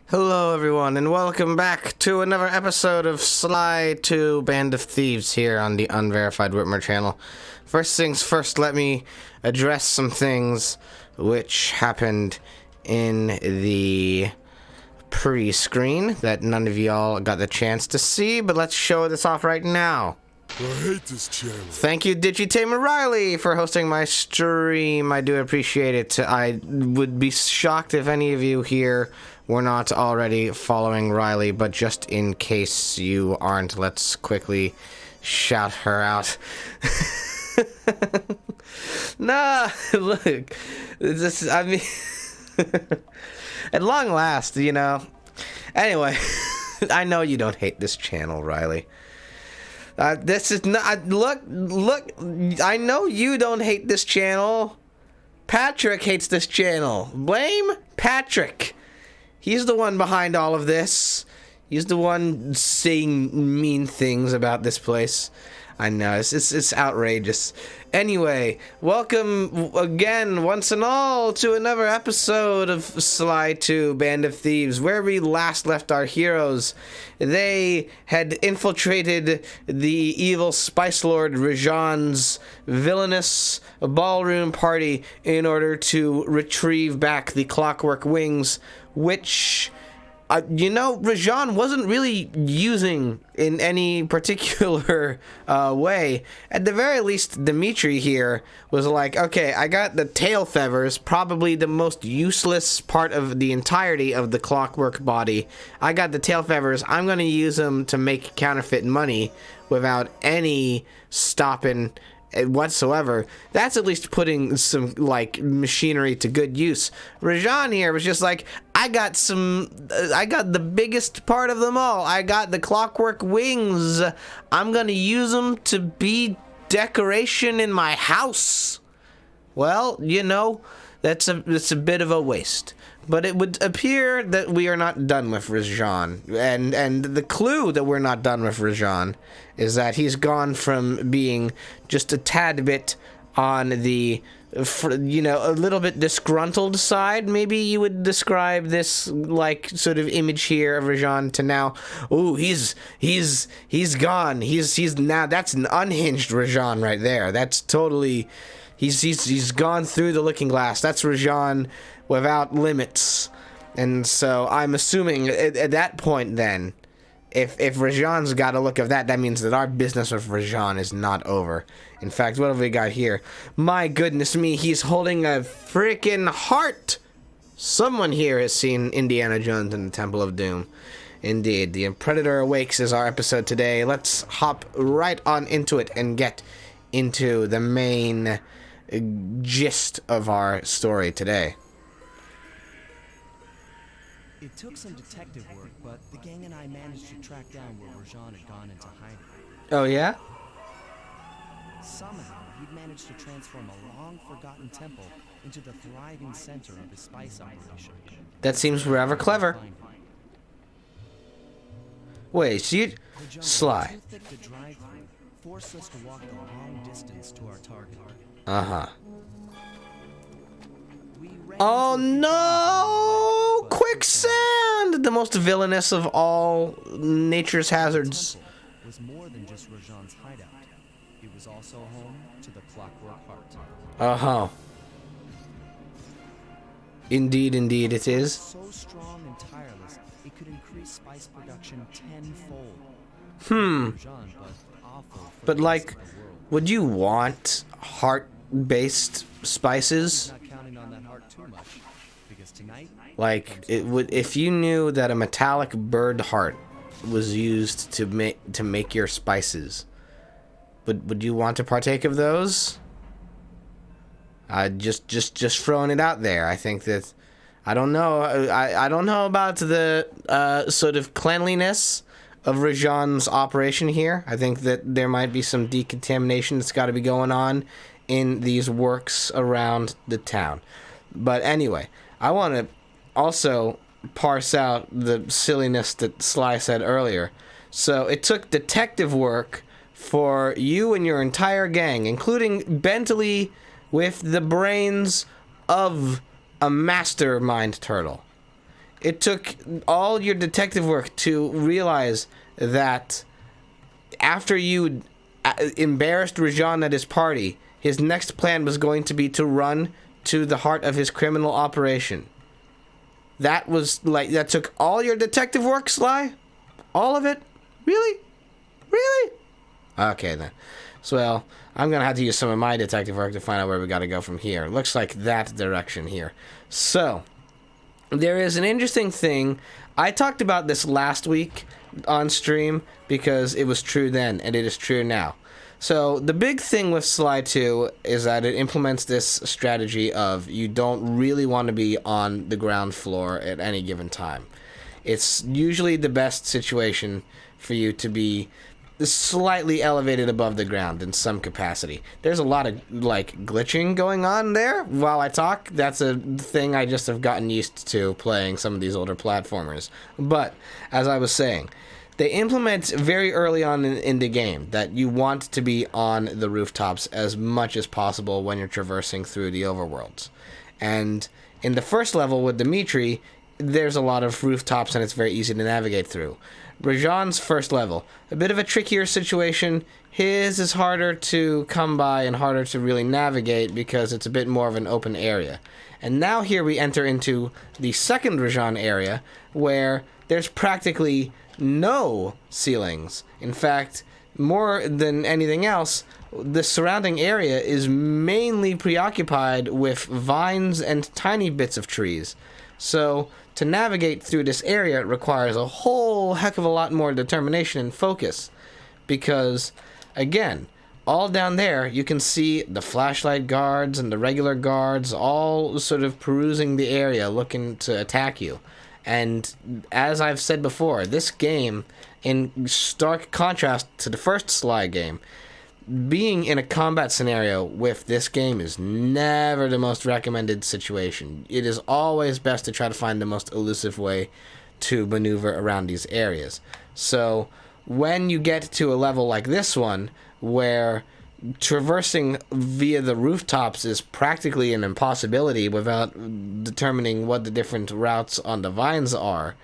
Hello, everyone, and welcome back to another episode of Sly 2 Band of Thieves here on the Unverified Whitmer channel. First things first, let me address some things which happened in the pre-screen that none of y'all got the chance to see, but let's show this off right now. I hate this channel. Thank you, Digitamer Riley, for hosting my stream. I do appreciate it. I would be shocked if any of you here were not already following Riley, but just in case you aren't, let's quickly shout her out. Nah, look, this, I mean, at long last, you know. Anyway, I know you don't hate this channel, Riley. This is not, look, I know you don't hate this channel. Patrick hates this channel. Blame Patrick. He's the one behind all of this. He's the one saying mean things about this place. I know, it's outrageous. Anyway, welcome again, once and all, to another episode of Sly 2 Band of Thieves, where we last left our heroes. They had infiltrated the evil Spice Lord Rajan's villainous ballroom party in order to retrieve back the Clockwork Wings, which, you know, Rajan wasn't really using in any particular way. At the very least, Dimitri here was like, okay, I got the tail feathers, probably the most useless part of the entirety of the clockwork body. I got the tail feathers. I'm going to use them to make counterfeit money without any stopping whatsoever. That's at least putting some, like, machinery to good use. Rajan here was just like, I got the biggest part of them all. I got the clockwork wings. I'm gonna use them to be decoration in my house. Well, you know, it's a bit of a waste. But it would appear that we are not done with Rajan. And the clue that we're not done with Rajan is that he's gone from being just a tad bit on the, you know, a little bit disgruntled side. Maybe you would describe this, like, sort of image here of Rajan to now, ooh, he's gone. He's now, that's an unhinged Rajan right there. That's totally, he's gone through the looking glass. That's Rajan without limits. And so I'm assuming at that point then, if Rajan's got a look of that, that means that our business with Rajan is not over. In fact, what have we got here? My goodness me, he's holding a freaking heart! Someone here has seen Indiana Jones and the Temple of Doom. Indeed, The Predator Awakes is our episode today. Let's hop right on into it and get into the main gist of our story today. It took some detective work, but the gang and I managed to track down where Rajan had gone into hiding. Oh, yeah? Somehow, he'd managed to transform a long-forgotten temple into the thriving center of his spice operation. That seems rather clever. Wait, so you... Sly. Too thick to drive through, forced us to walk the long distance to our target. Uh-huh. We ran Oh into a few no! but Quicksand! The most villainous of all nature's hazards. temple was more than just Rajan's hideout. It was also home to the Clockwork Heart. Uh-huh. Indeed, indeed it is. So strong and tireless, it could increase spice production tenfold. Rajan, but awful for But the like, rest of the world. would you want heart-based spices? Not counting on that heart too much, because tonight Like, it would, if you knew that a metallic bird heart was used to make your spices, would you want to partake of those? Just throwing it out there. I think that, I don't know. I don't know about the sort of cleanliness of Rajan's operation here. I think that there might be some decontamination that's got to be going on in these works around the town. But anyway, I want to also parse out the silliness that Sly said earlier. So it took detective work for you and your entire gang, including Bentley with the brains of a mastermind turtle. It took all your detective work to realize that after you embarrassed Rajan at his party, his next plan was going to be to run to the heart of his criminal operation. That was like, that took all your detective work, Sly? All of it? Really? Really? Okay, then. So, well, I'm going to have to use some of my detective work to find out where we got to go from here. Looks like that direction here. So, there is an interesting thing. I talked about this last week on stream because it was true then, and it is true now. So, the big thing with Sly 2 is that it implements this strategy of you don't really want to be on the ground floor at any given time. It's usually the best situation for you to be slightly elevated above the ground in some capacity. There's a lot of, like, glitching going on there while I talk. That's a thing I just have gotten used to playing some of these older platformers. But, as I was saying, they implement very early on in the game that you want to be on the rooftops as much as possible when you're traversing through the overworlds. And in the first level with Dimitri, there's a lot of rooftops and it's very easy to navigate through. Rajan's first level, a bit of a trickier situation. His is harder to come by and harder to really navigate because it's a bit more of an open area. And now here we enter into the second Rajan area where there's practically no ceilings. In fact, more than anything else, the surrounding area is mainly preoccupied with vines and tiny bits of trees. So, to navigate through this area requires a whole heck of a lot more determination and focus. Because, again, all down there you can see the flashlight guards and the regular guards all sort of perusing the area looking to attack you. And as I've said before, this game, in stark contrast to the first Sly game, being in a combat scenario with this game is never the most recommended situation. It is always best to try to find the most elusive way to maneuver around these areas. So when you get to a level like this one, where traversing via the rooftops is practically an impossibility without determining what the different routes on the vines are,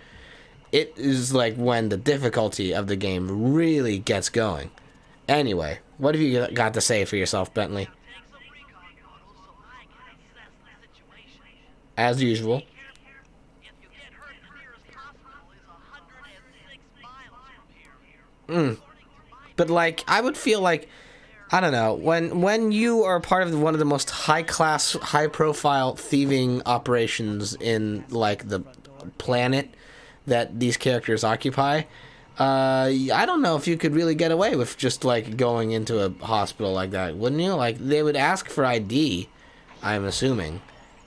it is like when the difficulty of the game really gets going. Anyway, what have you got to say for yourself, Bentley? As usual. But like, I would feel like, I don't know, when you are part of one of the most high-class, high-profile thieving operations in, like, the planet that these characters occupy, I don't know if you could really get away with just, like, going into a hospital like that, wouldn't you? Like, they would ask for ID, I'm assuming,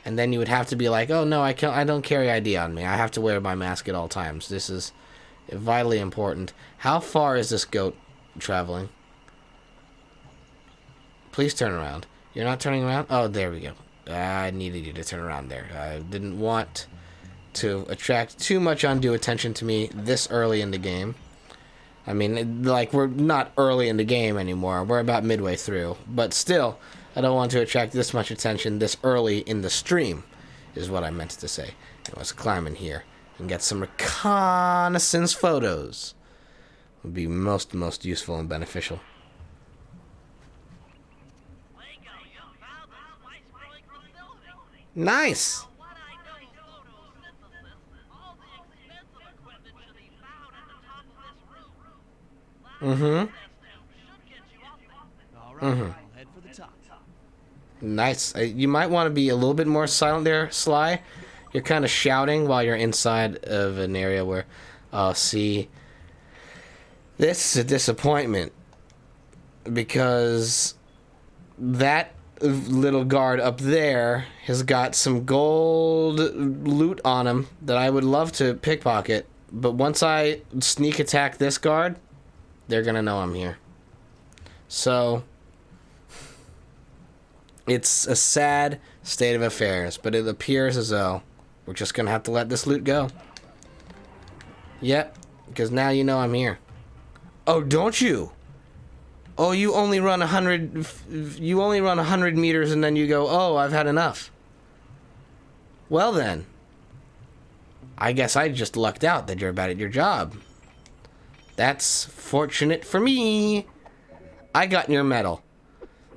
and then you would have to be like, oh, no, I don't carry ID on me. I have to wear my mask at all times. This is vitally important. How far is this goat traveling? Please turn around. You're not turning around? Oh, there we go. I needed you to turn around there. I didn't want to attract too much undue attention to me this early in the game. I mean, like, we're not early in the game anymore. We're about midway through. But still, I don't want to attract this much attention this early in the stream, is what I meant to say. Let's climb in here and get some reconnaissance photos. Would be most useful and beneficial. Nice! Nice. You might want to be a little bit more silent there, Sly. You're kind of shouting while you're inside of an area where, see, this is a disappointment because that little guard up there has got some gold loot on him that I would love to pickpocket, but once I sneak attack this guard, they're gonna know I'm here. So it's a sad state of affairs, but it appears as though we're just gonna have to let this loot go. Yep, because now you know I'm here. Oh, don't you? Oh, you only run 100 meters and then you go, oh, I've had enough. Well then. I guess I just lucked out that you're bad at your job. That's fortunate for me. I got your medal.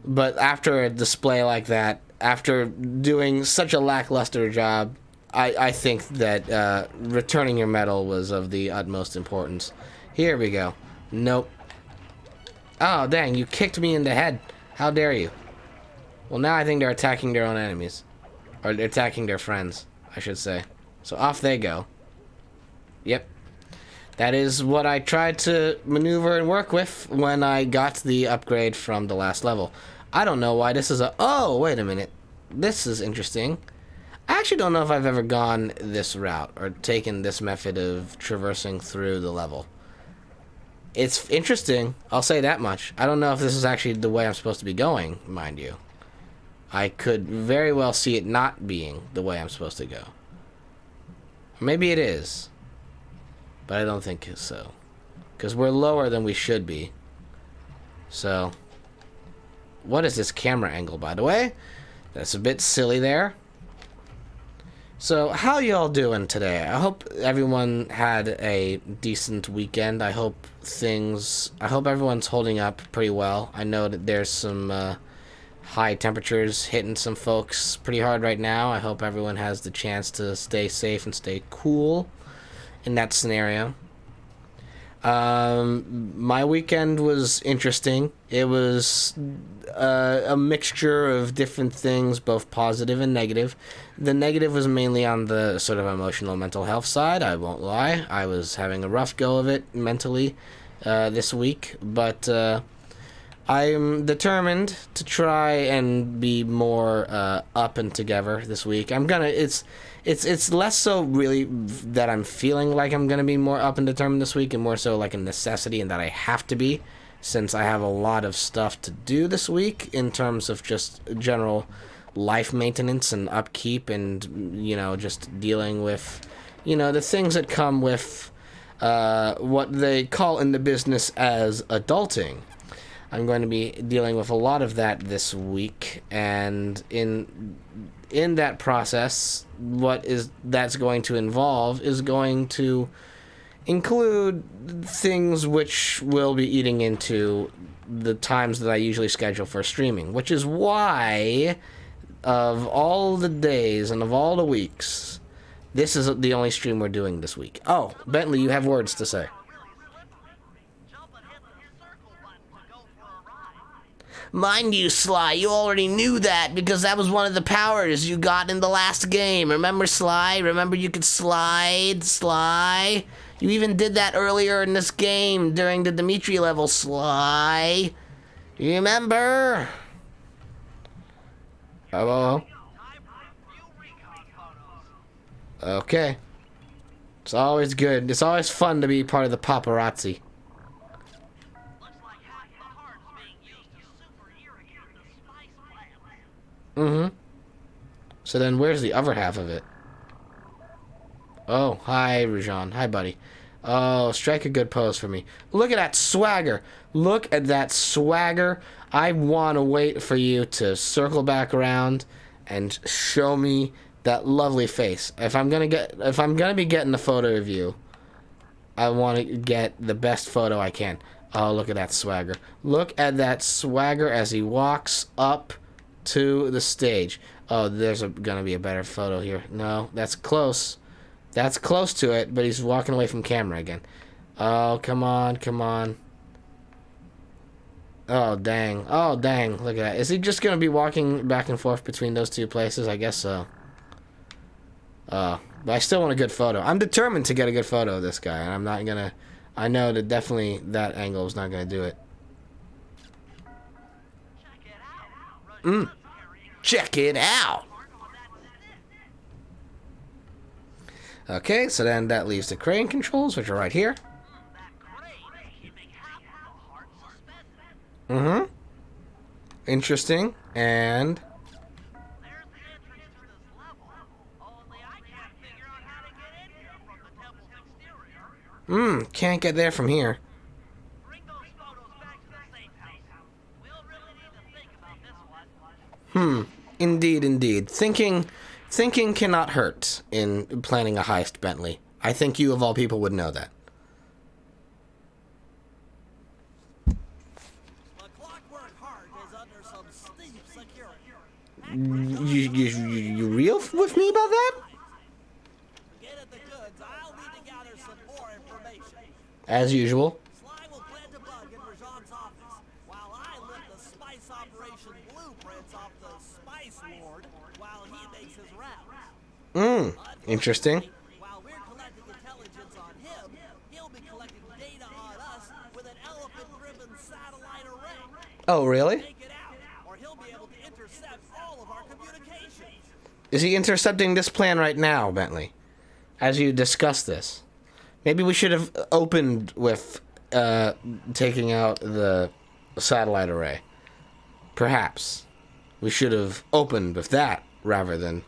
But after a display like that, after doing such a lackluster job, I think that returning your medal was of the utmost importance. Here we go. Nope. Oh, dang, you kicked me in the head. How dare you? Well, now I think they're attacking their own enemies. Or they're attacking their friends, I should say. So off they go. Yep. That is what I tried to maneuver and work with when I got the upgrade from the last level. I don't know why this is a... Oh, wait a minute. This is interesting. I actually don't know if I've ever gone this route or taken this method of traversing through the level. It's interesting. I'll say that much. I don't know if this is actually the way I'm supposed to be going, mind you. I could very well see it not being the way I'm supposed to go. Maybe it is. But I don't think so. Because we're lower than we should be. So... What is this camera angle, by the way? That's a bit silly there. So, how y'all doing today? I hope everyone had a decent weekend. I hope everyone's holding up pretty well. I know that there's some high temperatures hitting some folks pretty hard right now. I hope everyone has the chance to stay safe and stay cool in that scenario. My weekend was interesting. It was a mixture of different things, both positive and negative. The negative was mainly on the sort of emotional mental health side, I won't lie. I was having a rough go of it mentally this week, but I'm determined to try and be more up and together this week. It's less so really that I'm feeling like I'm going to be more up and determined this week, and more so like a necessity and that I have to be, since I have a lot of stuff to do this week in terms of just general life maintenance and upkeep and, you know, just dealing with, you know, the things that come with what they call in the business as adulting. I'm going to be dealing with a lot of that this week, and in that process, that's going to involve is going to include things which will be eating into the times that I usually schedule for streaming, which is why, of all the days and of all the weeks, this is the only stream we're doing this week. Oh, Bentley, you have words to say. Mind you, Sly, you already knew that because that was one of the powers you got in the last game. Remember, Sly? Remember you could slide, Sly? You even did that earlier in this game during the Dimitri level, Sly. You remember? Hello? Okay. It's always good. It's always fun to be part of the paparazzi. Mm-hmm. So then where's the other half of it? Oh, hi, Rajan. Hi, buddy. Oh, strike a good pose for me. Look at that swagger. Look at that swagger. I want to wait for you to circle back around and show me that lovely face. If I'm gonna be getting a photo of you, I want to get the best photo I can. Oh, look at that swagger. Look at that swagger as he walks up to the stage. Oh, there's gonna be a better photo here. No, that's close. That's close to it, but he's walking away from camera again. Oh, come on, come on. Oh, dang. Oh, dang. Look at that. Is he just gonna be walking back and forth between those two places? I guess so. But I still want a good photo. I'm determined to get a good photo of this guy, and I'm not gonna... I know that definitely that angle is not gonna do it. Check it out. Okay, so then that leaves the crane controls, which are right here. Mm-hmm. Interesting. And can't get there from here. Indeed, indeed. Thinking Thinking cannot hurt in planning a heist, Bentley. I think you, of all people, would know that. The Clockwork Heart is under some steep security. You real with me about that? To get at the goods, I'll need to gather some more information. As usual. Sly will plant a bug in Rajan's office, while I lift the spice operation blueprints off the Spice Lord while he makes his rounds. Interesting. While we're collecting intelligence on him, he'll be collecting data on us with an elephant-driven satellite array. Oh, really? Take it out, or he'll be able to intercept all of our communications. Is he intercepting this plan right now, Bentley? As you discuss this. Maybe we should have opened with taking out the satellite array. Perhaps. We should have opened with that rather than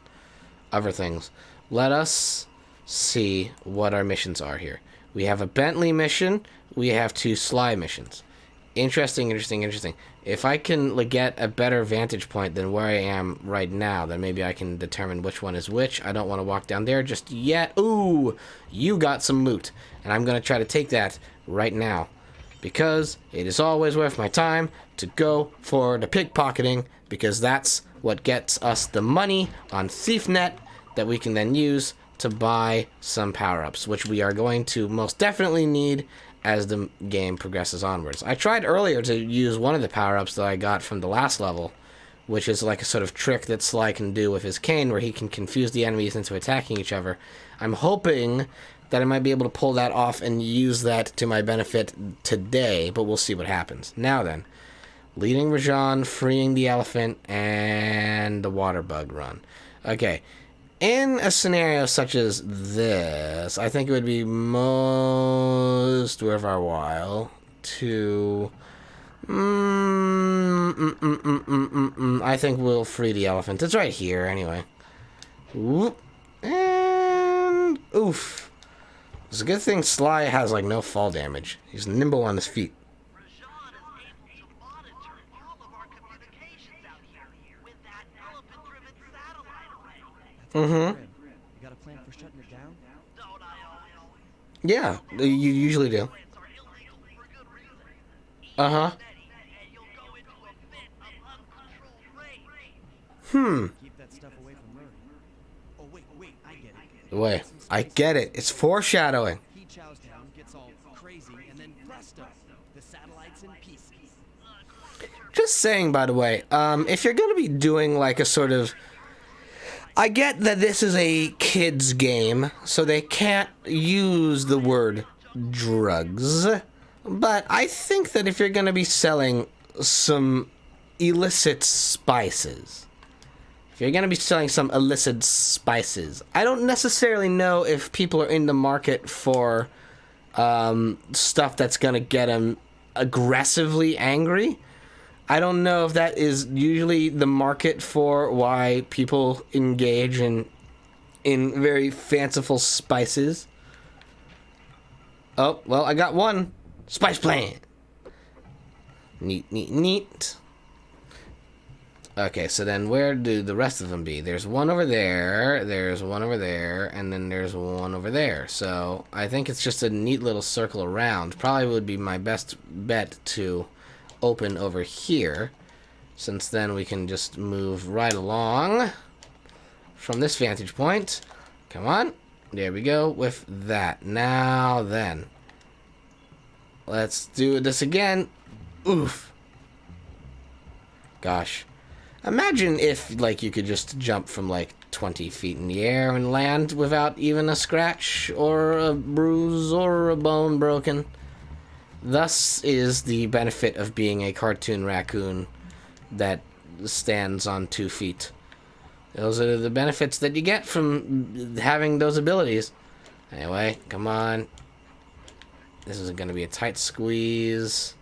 other things. Let us see what our missions are here. We have a Bentley mission. We have 2 Sly missions. Interesting. If I can get a better vantage point than where I am right now, then maybe I can determine which one is which. I don't want to walk down there just yet. Ooh, you got some loot. And I'm going to try to take that right now. Because it is always worth my time to go for the pickpocketing. Because that's what gets us the money on ThiefNet that we can then use to buy some power-ups, which we are going to most definitely need as the game progresses onwards. I tried earlier to use one of the power-ups that I got from the last level, which is like a sort of trick that Sly can do with his cane where he can confuse the enemies into attacking each other. I'm hoping that I might be able to pull that off and use that to my benefit today, but we'll see what happens. Now then, leading Rajan, freeing the elephant, and the water bug run. Okay. In a scenario such as this, I think it would be most worth our while to... I think we'll free the elephant. It's right here, anyway. Whoop. And... oof. It's a good thing Sly has, no fall damage. He's nimble on his feet. Rajan is able to monitor all of our communications out here with that elephant-driven satellite array. You got a plan for shutting it down? Don't I always? Yeah, you usually do. Plants are illegal for good reason. Uh-huh. And you'll go into a fit of uncontrolled rage. Keep that stuff away from Murray. Oh, wait, I get it. Wait, I get it. It's foreshadowing. He chows down, gets all crazy, and then presto, the satellite's in pieces. Just saying, by the way, if you're going to be doing a sort of... I get that this is a kid's game, so they can't use the word drugs. But I think that if you're going to be selling some illicit spices, I don't necessarily know if people are in the market for stuff that's going to get them aggressively angry. I don't know if that is usually the market for why people engage in very fanciful spices. Oh, well, I got one. Spice plan. Neat. Okay, so then where do the rest of them be? There's one over there, there's one over there, and then there's one over there. So I think it's just a neat little circle around. Probably would be my best bet to open over here, since then we can just move right along from this vantage point. Come on. There we go with that. Now then, let's do this again. Oof. Gosh. Imagine if, you could just jump from, 20 feet in the air and land without even a scratch or a bruise or a bone broken. Thus is the benefit of being a cartoon raccoon that stands on 2 feet. Those are the benefits that you get from having those abilities. Anyway, come on. This is going to be a tight squeeze.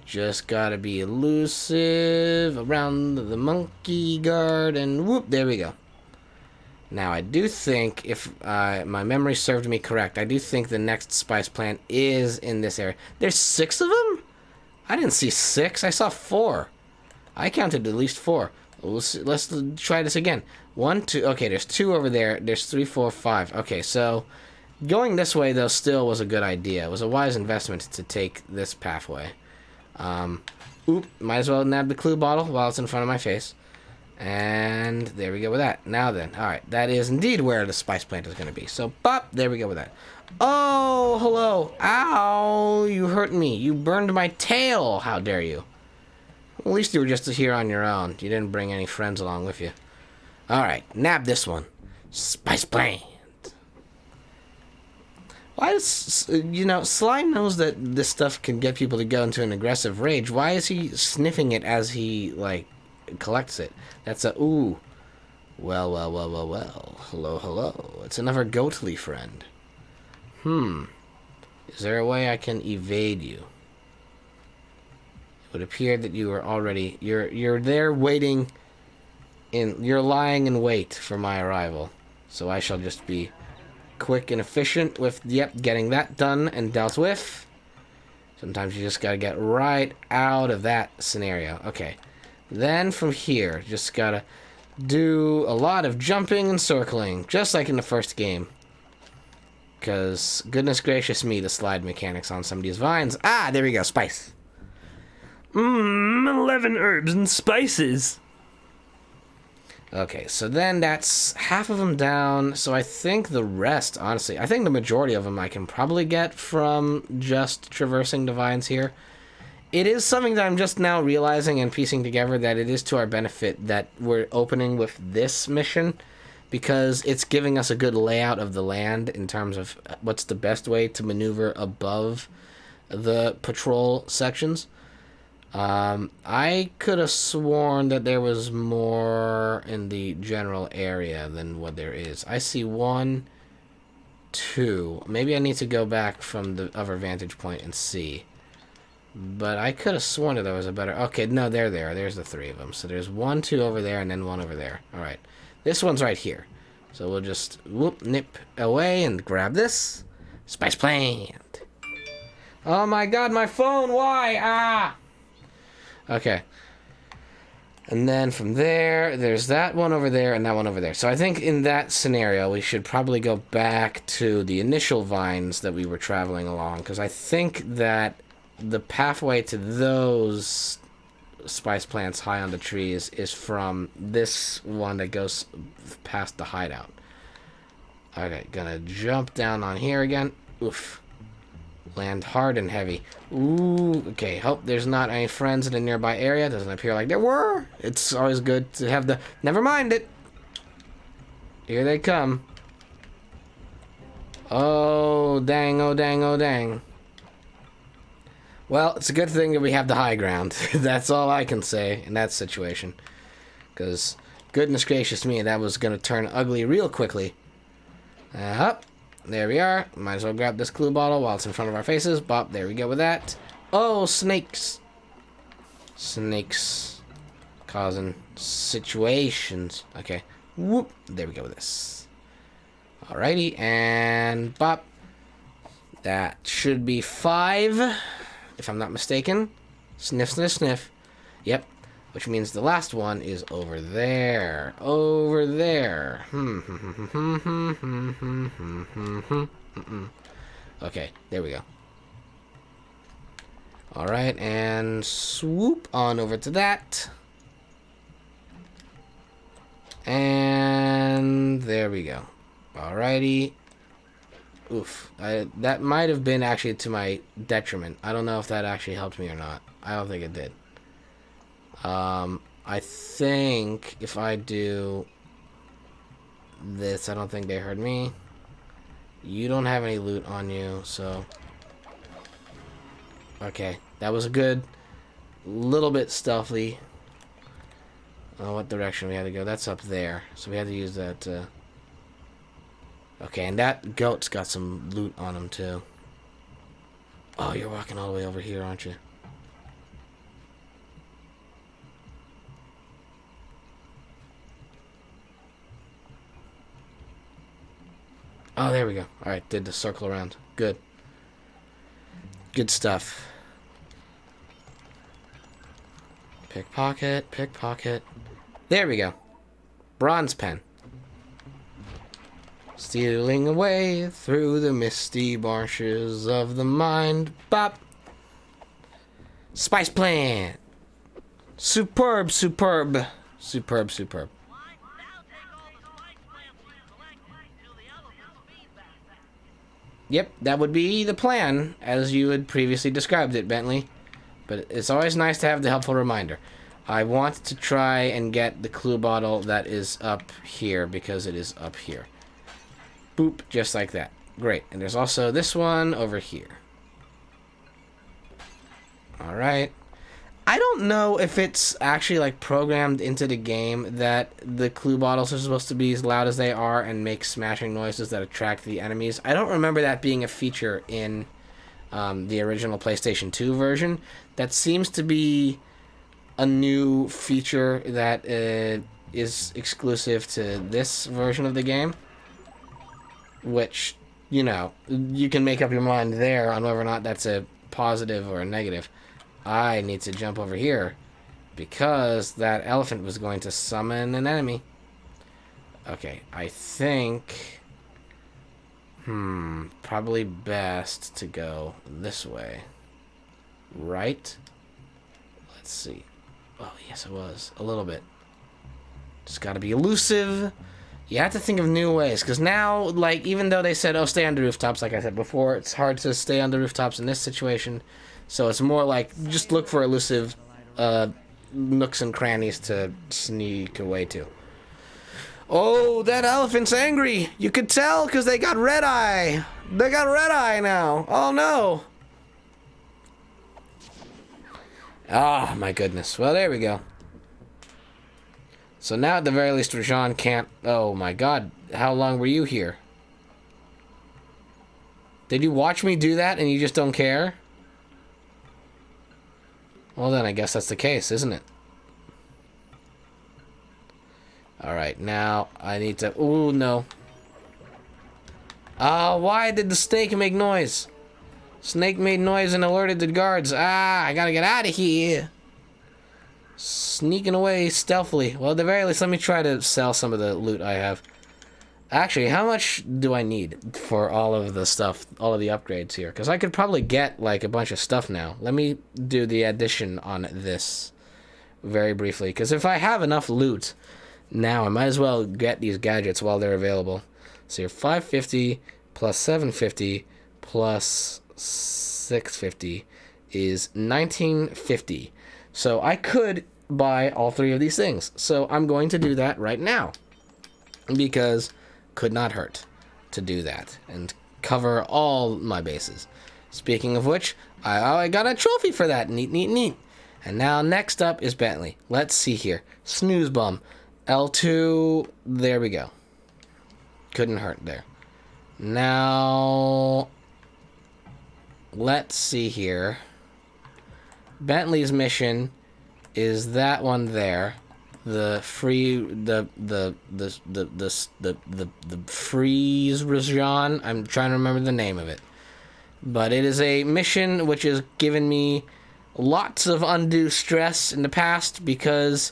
Just gotta be elusive around the monkey guard, and whoop, there we go. Now, I do think, if my memory served me correct, I do think the next spice plant is in this area. There's 6 of them? I didn't see 6. I saw 4. I counted at least 4. Let's try this again. 1, 2. Okay, there's 2 over there. There's 3, 4, 5. Okay, so going this way, though, still was a good idea. It was a wise investment to take this pathway. Might as well nab the clue bottle while it's in front of my face. And there we go with that. Now then, alright, that is indeed where the spice plant is going to be. So, bop, there we go with that. Oh, hello. Ow, you hurt me. You burned my tail. How dare you? Well, at least you were just here on your own. You didn't bring any friends along with you. Alright, nab this one. Spice plant. Why does, you know, Sly knows that this stuff can get people to go into an aggressive rage. Why is he sniffing it as he, like, collects it? That's a, ooh. Well. Hello, hello. It's another Goatly friend. Is there a way I can evade you? It would appear that you are already, you're there waiting you're lying in wait for my arrival. So I shall just be quick and efficient with, getting that done and dealt with. Sometimes you just gotta get right out of that scenario. Okay. Then from here, just gotta do a lot of jumping and circling, just like in the first game. Because, goodness gracious me, the slide mechanics on some of these vines. Ah, there we go, spice. 11 herbs and spices. Okay, so then that's half of them down. So I think the rest, honestly, I think the majority of them I can probably get from just traversing the vines here. It is something that I'm just now realizing and piecing together that it is to our benefit that we're opening with this mission, because it's giving us a good layout of the land in terms of what's the best way to maneuver above the patrol sections. I could have sworn that there was more in the general area than what there is. I see 1, 2. Maybe I need to go back from the other vantage point and see. But I could have sworn that there was a better... Okay, no, they're there. There's the 3 of them. So there's 1, 2 over there, and then 1 over there. Alright. This one's right here. So we'll just nip away and grab this. Spice plant. Oh my god, my phone! Why? Ah! Okay. And then from there, there's that one over there and that one over there. So I think in that scenario, we should probably go back to the initial vines that we were traveling along. Because I think that the pathway to those spice plants high on the trees is from this one that goes past the hideout. Okay, gonna jump down on here again. Oof. Land hard and heavy. Ooh, okay, hope there's not any friends in the nearby area. Doesn't appear like there were. It's always good to have the... Never mind it. Here they come. Oh, dang, oh, dang, oh, dang. Well, it's a good thing that we have the high ground. That's all I can say in that situation. Because, goodness gracious me, that was going to turn ugly real quickly. Up. There we are. Might as well grab this clue bottle while it's in front of our faces. Bop, there we go with that. Oh, snakes. Snakes causing situations. Okay. Whoop. There we go with this. Alrighty, and bop. That should be 5, if I'm not mistaken. Sniff, sniff, sniff. Yep. Which means the last one is over there. Over there. Okay, there we go. Alright, and swoop on over to that. And there we go. Alrighty. Oof. That might have been actually to my detriment. I don't know if that actually helped me or not. I don't think it did. I think if I do this, I don't think they heard me. You don't have any loot on you, so... Okay, that was a good little bit stealthy. What direction we had to go? That's up there, so we had to use that, Okay, and that goat's got some loot on him, too. Oh, you're walking all the way over here, aren't you? Oh, there we go. Alright, did the circle around. Good. Good stuff. Pickpocket, pickpocket. There we go. Bronze pen. Stealing away through the misty marshes of the mind. Bop. Spice plant. Superb, superb. Superb, superb. Yep, that would be the plan, as you had previously described it, Bentley. But it's always nice to have the helpful reminder. I want to try and get the clue bottle that is up here, because it is up here. Boop, just like that. Great. And there's also this one over here. Alright. I don't know if it's actually like programmed into the game that the clue bottles are supposed to be as loud as they are and make smashing noises that attract the enemies. I don't remember that being a feature in the original PlayStation 2 version. That seems to be a new feature that is exclusive to this version of the game. Which, you know, you can make up your mind there on whether or not that's a positive or a negative. I need to jump over here because that elephant was going to summon an enemy. Okay, I think probably best to go this way. Right? Let's see. Oh, yes, it was. A little bit. Just gotta be elusive. You have to think of new ways, because now, like, even though they said, oh, stay on the rooftops, like I said before, it's hard to stay on the rooftops in this situation. So it's more like, just look for elusive nooks and crannies to sneak away to. Oh, that elephant's angry. You could tell, because they got red eye. They got red eye now. Oh, no. Ah, my goodness. Well, there we go. So now, at the very least, Rajan can't... Oh, my God. How long were you here? Did you watch me do that and you just don't care? Well, then, I guess that's the case, isn't it? Alright, now, I need to... Ooh, no. Why did the snake make noise? Snake made noise and alerted the guards. I gotta get out of here. Sneaking away stealthily. Well, at the very least, let me try to sell some of the loot I have. Actually, how much do I need for all of the stuff, all of the upgrades here? Because I could probably get, like, a bunch of stuff now. Let me do the addition on this very briefly. Because if I have enough loot now, I might as well get these gadgets while they're available. So you're 550 plus 750 plus 650 is 1950. So I could buy all three of these things. So I'm going to do that right now. Because could not hurt to do that. And cover all my bases. Speaking of which, I got a trophy for that. Neat, neat, neat. And now next up is Bentley. Let's see here. Snooze bum. L2. There we go. Couldn't hurt there. Now... let's see here. Bentley's mission is that one there. The freeze Rajan. I'm trying to remember the name of it. But it is a mission which has given me lots of undue stress in the past because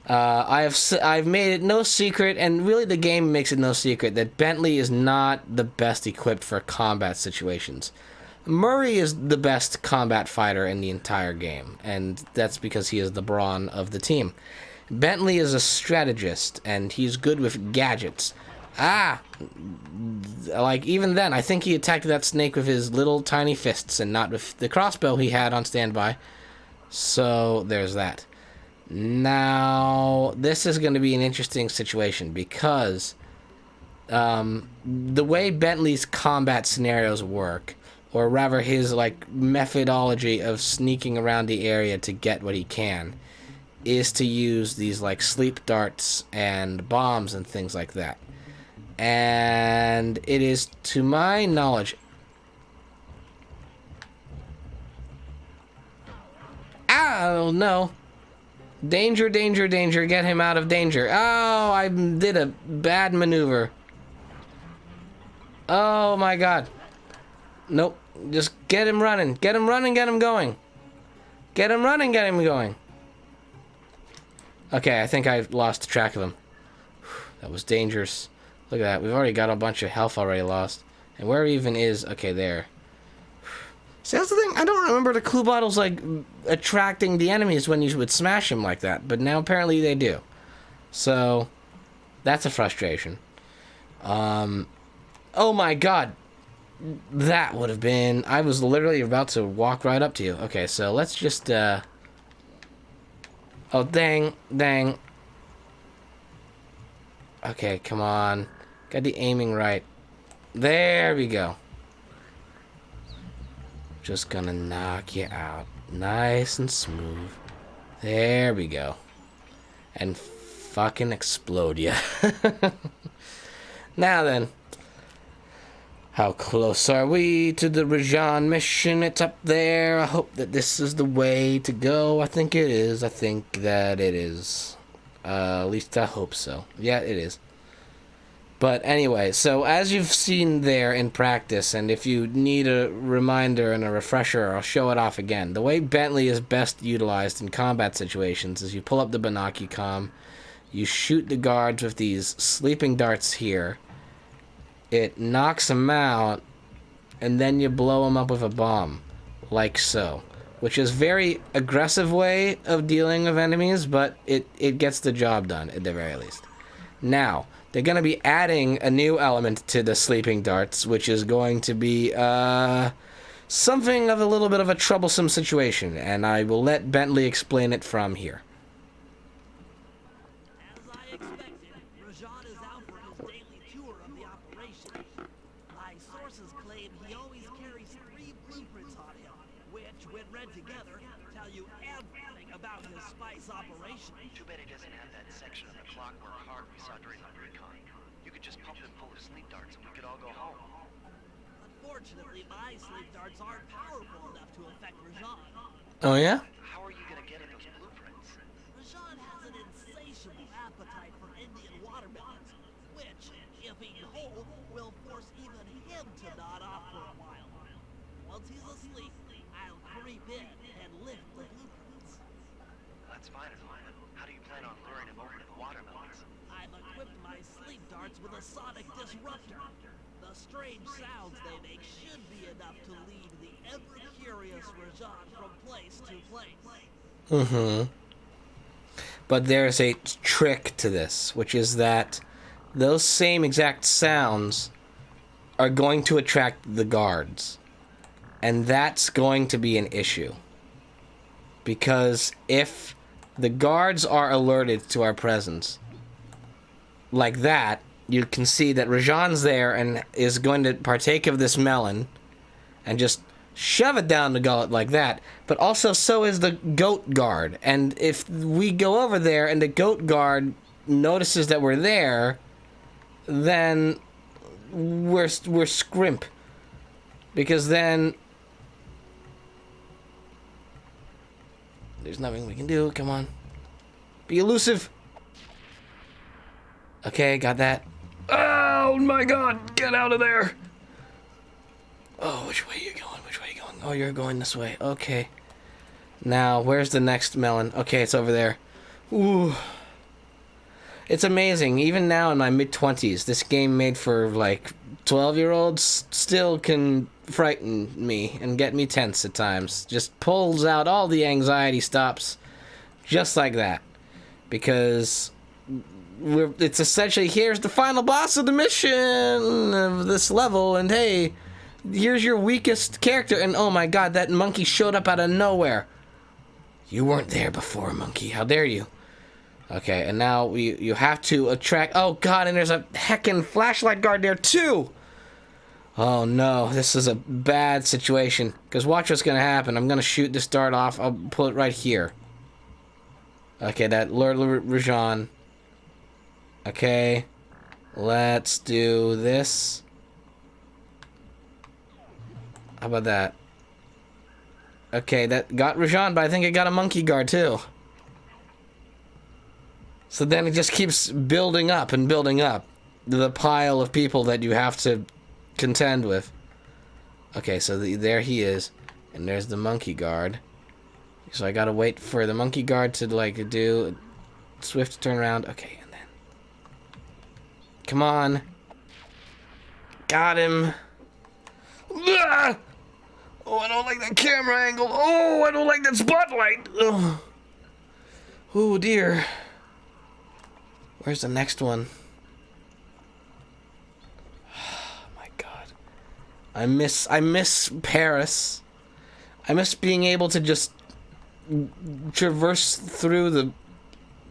I've made it no secret, and really the game makes it no secret, that Bentley is not the best equipped for combat situations. Murray is the best combat fighter in the entire game, and that's because he is the brawn of the team. Bentley is a strategist, and he's good with gadgets. Like, even then, I think he attacked that snake with his little tiny fists, and not with the crossbow he had on standby. So, there's that. Now, this is going to be an interesting situation, because the way Bentley's combat scenarios work, or rather his, like, methodology of sneaking around the area to get what he can, is to use these, like, sleep darts and bombs and things like that. And it is, to my knowledge... Oh, no. Danger, danger, danger. Get him out of danger. Oh, I did a bad maneuver. Oh, my God. Nope. Just get him running. Get him running, get him going. Get him running, get him going. Okay, I think I lost track of him. That was dangerous. Look at that. We've already got a bunch of health already lost. And where even is... Okay, there. See, that's the thing. I don't remember the clue bottles, like, attracting the enemies when you would smash them like that. But now apparently they do. So, that's a frustration. Oh my god. That would have been... I was literally about to walk right up to you. Okay, so let's just, Oh, dang. Dang. Okay, come on. Got the aiming right. There we go. Just gonna knock you out. Nice and smooth. There we go. And fucking explode you. Now then. How close are we to the Rajan mission? It's up there. I hope that this is the way to go. I think it is. I think that it is. At least I hope so. Yeah, it is. But anyway, so as you've seen there in practice, and if you need a reminder and a refresher, I'll show it off again. The way Bentley is best utilized in combat situations is you pull up the Binocucom, you shoot the guards with these sleeping darts here, it knocks them out, and then you blow them up with a bomb, like so. Which is a very aggressive way of dealing with enemies, but it gets the job done, at the very least. Now, they're going to be adding a new element to the sleeping darts, which is going to be something of a little bit of a troublesome situation, and I will let Bentley explain it from here. As I expected, Rajan is out for his daily tour of the operation. My sources claim he always carries 3 blueprints on him, which, when read together, tell you everything about his spice operation. Too bad he doesn't have that section of the clockwork heart we saw during the recon. You could just pump him full of sleep darts and we could all go home. Unfortunately, my sleep darts aren't powerful enough to affect Rajan. Oh, yeah? How are you gonna get at those blueprints? Rajan has an insatiable appetite for Indian watermelons, which, if eaten whole, will force even him to nod off for a while. Once he's asleep, I'll creep in and lift the blueprints. That's fine and all, but how do you plan on luring him over to the watermelons? I've equipped my sleep darts with a sonic disruptor. The strange sounds they make should be enough to lead the ever-curious Rajan from place to place. But there's a trick to this, which is that those same exact sounds are going to attract the guards. And that's going to be an issue. Because if the guards are alerted to our presence, like that, you can see that Rajan's there and is going to partake of this melon and just shove it down the gullet like that. But also so is the goat guard. And if we go over there and the goat guard notices that we're there, then we're scrimp. Because then there's nothing we can do. Come on. Be elusive. Okay, got that. Oh my god, get out of there! Oh, which way are you going? Which way are you going? Oh, you're going this way. Okay. Now, where's the next melon? Okay, it's over there. Ooh. It's amazing. Even now in my mid-20s, this game made for, like, 12-year-olds still can frighten me and get me tense at times. Just pulls out all the anxiety stops just like that. Because it's essentially, here's the final boss of the mission of this level, and hey, here's your weakest character, and oh my god, that monkey showed up out of nowhere. You weren't there before, monkey. How dare you? Okay, and now you have to attract... Oh god, and there's a heckin' flashlight guard there too! Oh no, this is a bad situation. Because watch what's gonna happen. I'm gonna shoot this dart off. I'll pull it right here. Okay, that lured Rajan. Okay, let's do this. How about that? Okay, that got Rajan, but I think it got a monkey guard too. So then it just keeps building up and building up. The pile of people that you have to contend with. Okay, so there he is. And there's the monkey guard. So I gotta wait for the monkey guard to, like, do a swift turnaround. Okay, and then... Come on. Got him. Ah! Oh, I don't like that camera angle. Oh, I don't like that spotlight. Oh, Oh dear. Where's the next one? Oh my god. I miss Paris. I miss being able to just traverse through the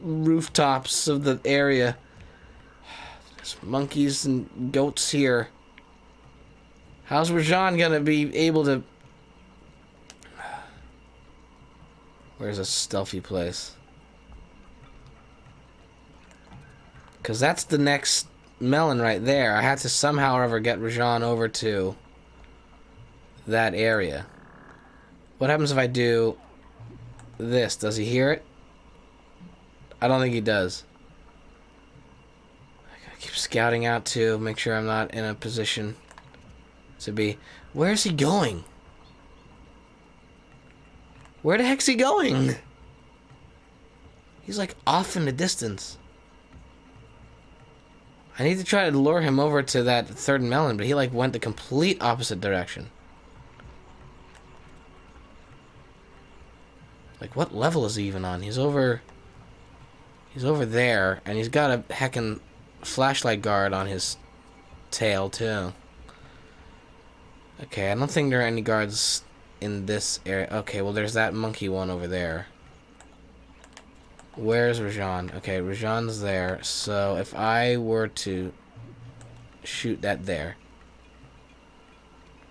rooftops of the area. There's monkeys and goats here. How's Rajan gonna be able to... Where's a stealthy place? Because that's the next melon right there. I had to somehow or other get Rajan over to that area. What happens if I do this? Does he hear it? I don't think he does. I gotta keep scouting out too, make sure I'm not in a position to be... Where's he going? Where the heck's he going? He's like off in the distance. I need to try to lure him over to that third melon, but he like went the complete opposite direction. Like, what level is he even on? He's over there, and he's got a heckin' flashlight guard on his tail too. Okay, I don't think there are any guards in this area. Okay, well there's that monkey one over there. Where's Rajan? Okay, Rajan's there. So if I were to shoot that there.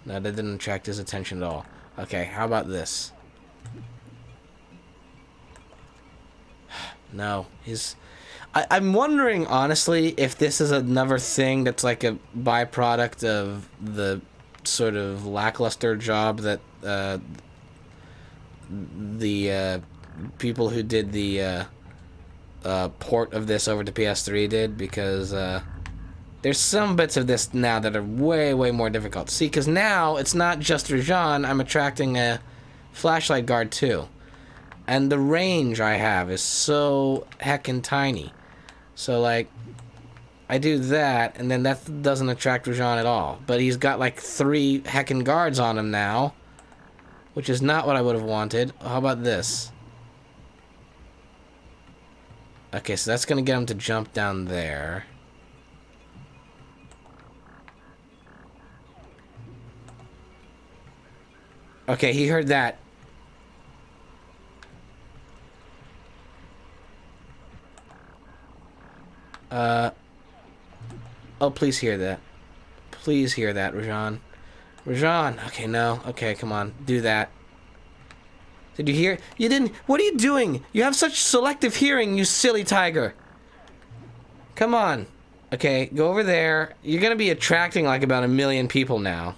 No, that didn't attract his attention at all. Okay, how about this? No, he's... I'm wondering, honestly, if this is another thing that's like a byproduct of the sort of lackluster job that the people who did the port of this over to PS3 did, because there's some bits of this now that are way, way more difficult. See, because now it's not just Rajan, I'm attracting a flashlight guard too. And the range I have is so heckin' tiny. So, like, I do that, and then that doesn't attract Rajan at all. But he's got, like, 3 heckin' guards on him now, which is not what I would have wanted. How about this? Okay, so that's gonna get him to jump down there. Okay, he heard that. Oh, please hear that. Please hear that, Rajan. Rajan! Okay, no. Okay, come on. Do that. Did you hear? You didn't... What are you doing? You have such selective hearing, you silly tiger. Come on. Okay, go over there. You're gonna be attracting like about 1 million people now.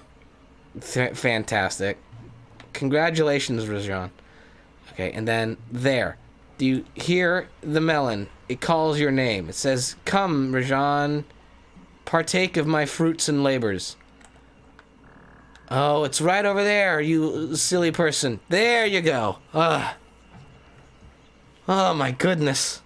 Fantastic. Congratulations, Rajan. Okay, and then there. Do you hear the melon? It calls your name. It says, "Come, Rajan, partake of my fruits and labors." Oh, it's right over there, you silly person. There you go. Oh my goodness.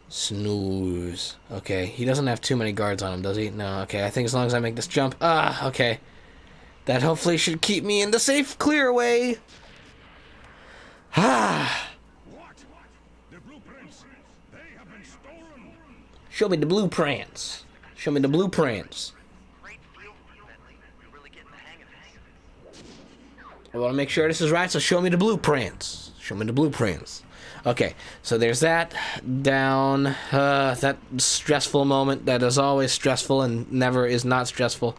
Snooze. Okay, he doesn't have too many guards on him, does he? No, okay, I think as long as I make this jump... okay. That hopefully should keep me in the safe, clear way. What? The blueprints, they have been stolen. Show me the blueprints. Show me the blueprints. Great feel for you, Bentley. You're really getting the hang of this. I want to make sure this is right, so show me the blueprints. Show me the blueprints. Okay, so there's that down. That stressful moment that is always stressful and never is not stressful.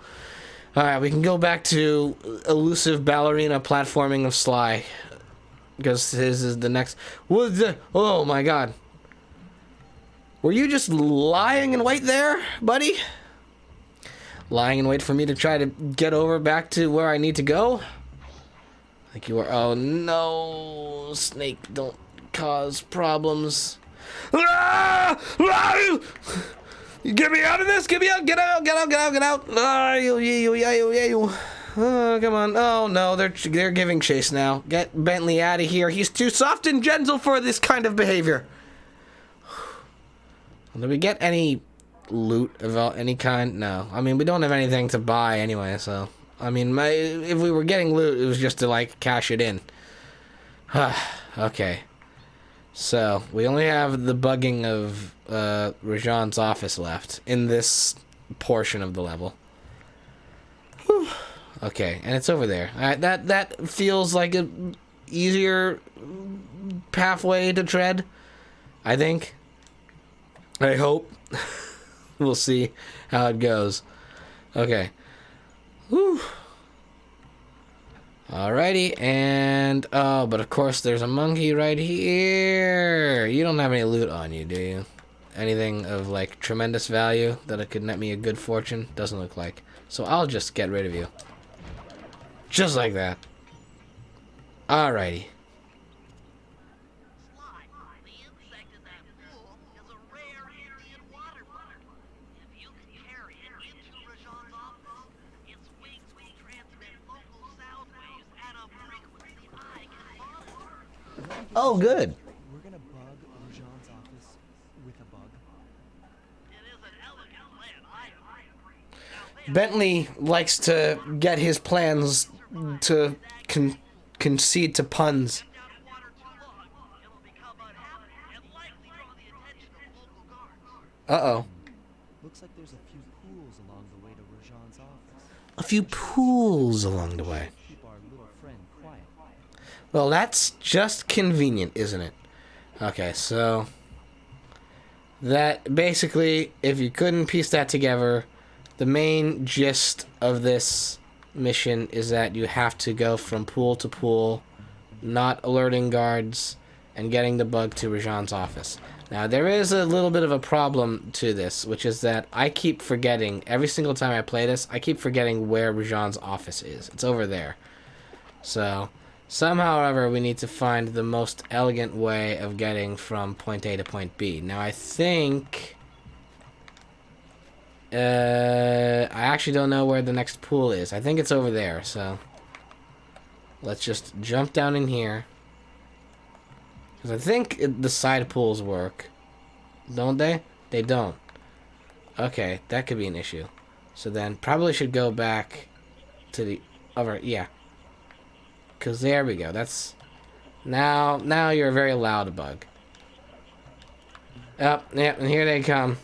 Alright, we can go back to elusive ballerina platforming of Sly. Because this is the next... What the... Oh my god. Were you just lying in wait there, buddy? Lying in wait for me to try to get over back to where I need to go? I think you are... Oh no, Snake, don't cause problems. Ah! Ah! Get me out of this! Get me out! Get out! Get out! Get out! Get out! Oh, come on. Oh no, they're giving chase now. Get Bentley out of here. He's too soft and gentle for this kind of behavior. Did we get any loot of any kind? No. I mean, we don't have anything to buy anyway, so... I mean, if we were getting loot, it was just to, like, cash it in. Okay. So, we only have the bugging of Rajan's office left in this portion of the level. Whew. Okay, and it's over there. Alright, that feels like a easier pathway to tread, I think. I hope. We'll see how it goes. Okay. Whew. Alrighty, and... oh, but of course there's a monkey right here. You don't have any loot on you, do you? Anything of, like, tremendous value that it could net me a good fortune? Doesn't look like. So I'll just get rid of you. Just like that. Alrighty. Sly, the insect in that pool is a rare Indian water bug. If you can carry it into Rajan's office, its wings will transmit local sound waves at a frequency I can monitor. Oh, good. We're gonna bug Rajan's office with a bug. It is an elegant plan, I agree. Now there, Bentley likes to get his plans to concede to puns. down in water too long, it'll become unhappy and likely draw the attention of local guards. Uh-oh. Looks like there's a few pools along the way to Rajan's office. A few pools along the way. Keep our little friend quiet. Well, that's just convenient, isn't it? Okay, so... that, basically, if you couldn't piece that together, the main gist of this mission is that you have to go from pool to pool, not alerting guards, and getting the bug to Rajan's office. Now, there is a little bit of a problem to this, which is that I keep forgetting, every single time I play this, I keep forgetting where Rajan's office is. It's over there. So, somehow or other, we need to find the most elegant way of getting from point A to point B. Now, I think... I actually don't know where the next pool is. I think it's over there, so... let's just jump down in here. Because I think the side pools work. Don't they? They don't. Okay, that could be an issue. So then, probably should go back to the other... yeah. Because there we go. That's... Now you're a very loud bug. Yep, and here they come.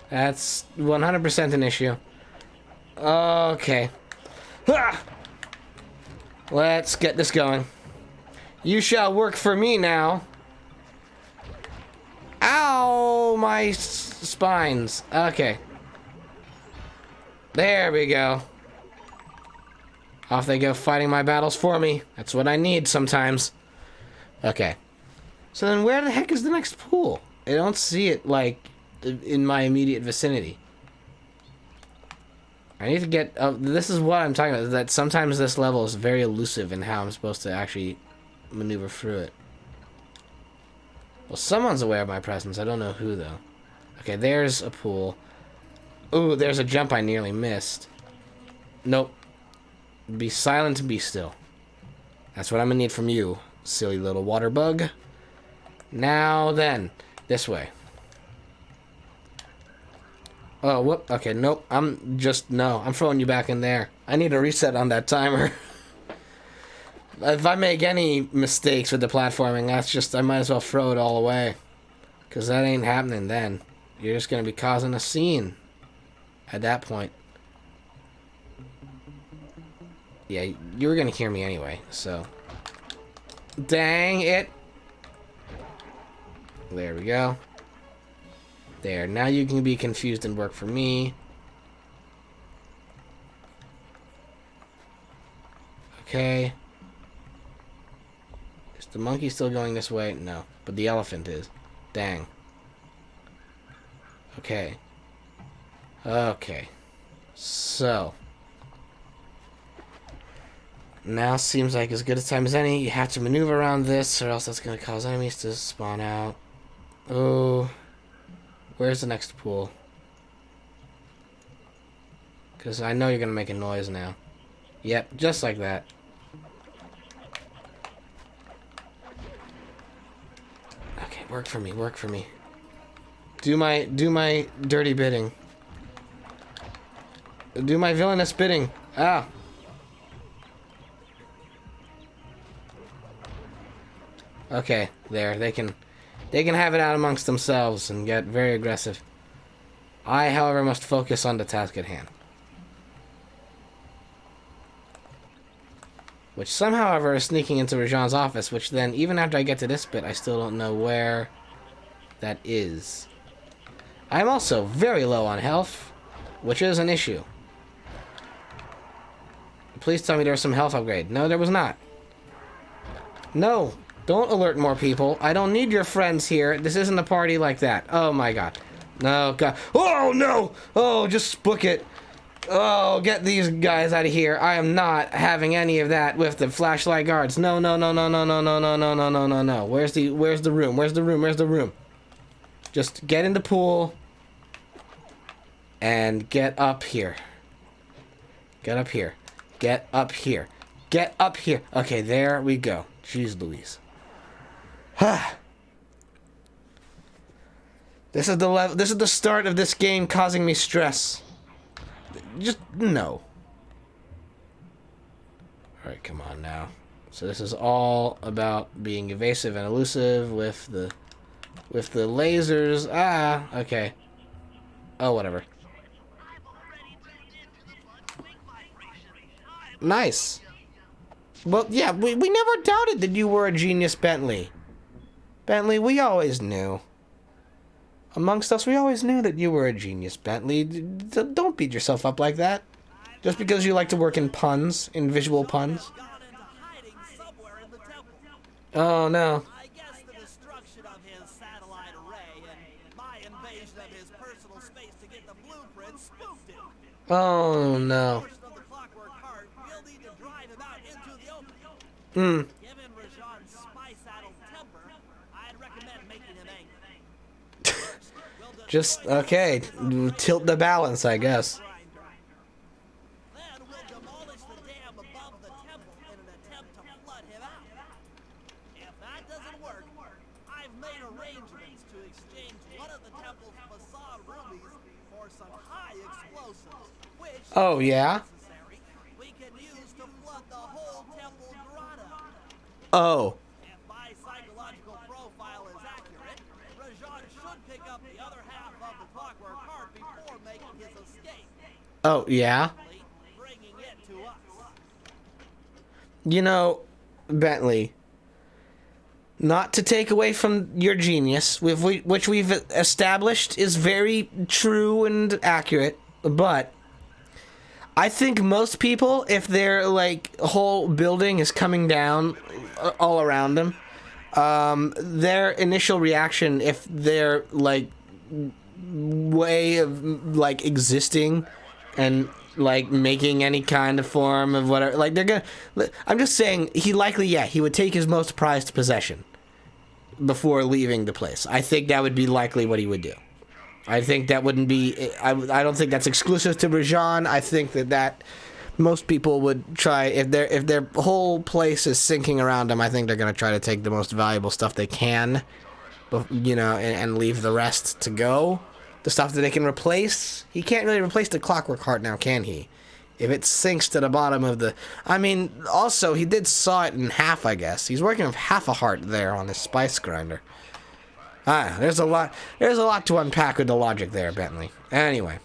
That's 100% an issue. Okay. Ah! Let's get this going. You shall work for me now. Ow! My spines. Okay. There we go. Off they go fighting my battles for me. That's what I need sometimes. Okay. So then where the heck is the next pool? I don't see it, like, in my immediate vicinity. I need to get... this is what I'm talking about, that sometimes this level is very elusive in how I'm supposed to actually maneuver through it. Well, someone's aware of my presence. I don't know who, though. Okay, there's a pool. Ooh, there's a jump I nearly missed. Nope. Be silent and be still. That's what I'm gonna need from you, silly little water bug. Now then, this way. Oh, whoop. Okay, nope. I'm throwing you back in there. I need a reset on that timer. If I make any mistakes with the platforming, that's just, I might as well throw it all away. Because that ain't happening then. You're just going to be causing a scene at that point. Yeah, you were going to hear me anyway, so. Dang it. There we go. There, now you can be confused and work for me. Okay. Is the monkey still going this way? No, but the elephant is. Dang. Okay. Okay. So. Now seems like as good a time as any. You have to maneuver around this, or else that's going to cause enemies to spawn out. Oh. Where's the next pool? Because I know you're going to make a noise now. Yep, just like that. Work for me. Work for me. Do my dirty bidding. Do my villainous bidding. Ah. Okay, there. They can have it out amongst themselves and get very aggressive. I, however, must focus on the task at hand. Which somehow, however, is sneaking into Rajan's office, which then, even after I get to this bit, I still don't know where that is. I'm also very low on health, which is an issue. Please tell me there was some health upgrade. No, there was not. No, don't alert more people. I don't need your friends here. This isn't a party like that. Oh my god. No, god. Oh no! Oh, just book it. Oh, get these guys out of here. I am not having any of that with the flashlight guards. No, no, no, no, no, no, no, no, no, no, no, no, no. Where's the room? Where's the room? Where's the room? Just get in the pool and get up here. Get up here. Get up here. Get up here. Okay, there we go. Jeez Louise. This is the level. This is the start of this game causing me stress. Just no. Alright, come on now. So this is all about being evasive and elusive with the lasers. Ah, okay. Oh, whatever. Nice. Well, yeah, we never doubted that you were a genius, Bentley. Bentley, we always knew. Amongst us, we always knew that you were a genius, Bentley. Don't beat yourself up like that. Just because you like to work in puns, in visual puns. Gone into hiding somewhere in the temple. Oh, no. I guess the destruction of his satellite array and my invasion of his personal space to get the blueprint spooked him. Oh, no. Portion of the clockwork heart, we'll need to drive him out into the open. Given Rajan's spy-saddled temper, I'd recommend making him angry. Just, okay. Tilt the balance, I guess. Then we'll demolish the dam above the temple in an attempt to flood him out. If that doesn't work, I've made arrangements to exchange one of the temple's facade rubies for some high explosives, which, Oh, yeah? if necessary, we can use to flood the whole temple grotto. Oh. If my psychological profile is accurate, Rajan should pick up the other half of the clockwork heart before making his escape, Oh, yeah? bringing it to us. You know, Bentley, not to take away from your genius, which we've established is very true and accurate, but I think most people, if their, like, whole building is coming down all around them, their initial reaction, if their, like, way of, like, existing and, like, making any kind of form of whatever, like, they're gonna, I'm just saying, he would take his most prized possession before leaving the place. I think that would be likely what he would do. I think that wouldn't be, I don't think that's exclusive to Rajan. I think that most people would try, if their whole place is sinking around them, I think they're going to try to take the most valuable stuff they can, you know, and leave the rest to go. The stuff that they can replace. He can't really replace the clockwork heart now, can he? If it sinks to the bottom of the... I mean, also, he did saw it in half, I guess. He's working with half a heart there on his spice grinder. There's a lot to unpack with the logic there, Bentley. Anyway.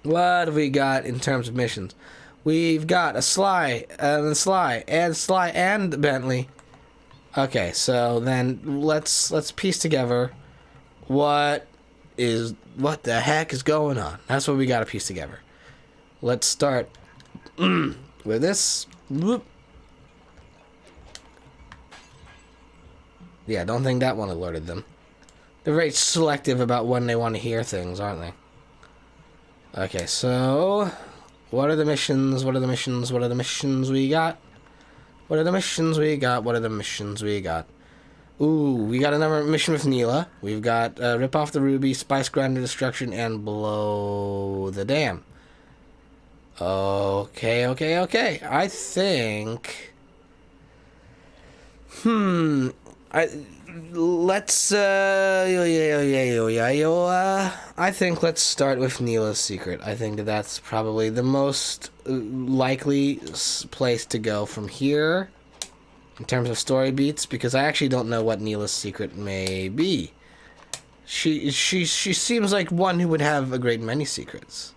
What have we got in terms of missions? We've got a Sly, and Sly, and Bentley. Okay, so then let's piece together what the heck is going on. That's what we got to piece together. Let's start with this. Whoop. Yeah, don't think that one alerted them. They're very selective about when they want to hear things, aren't they? Okay, so what are the missions? What are the missions? What are the missions we got? What are the missions we got? What are the missions we got? Ooh, we got another mission with Neela. We've got rip off the ruby, spice grinder destruction, and blow the dam. Okay. I think... let's I think let's start with Neela's secret. I think that's probably the most likely place to go from here in terms of story beats, because I actually don't know what Neela's secret may be. She seems like one who would have a great many secrets.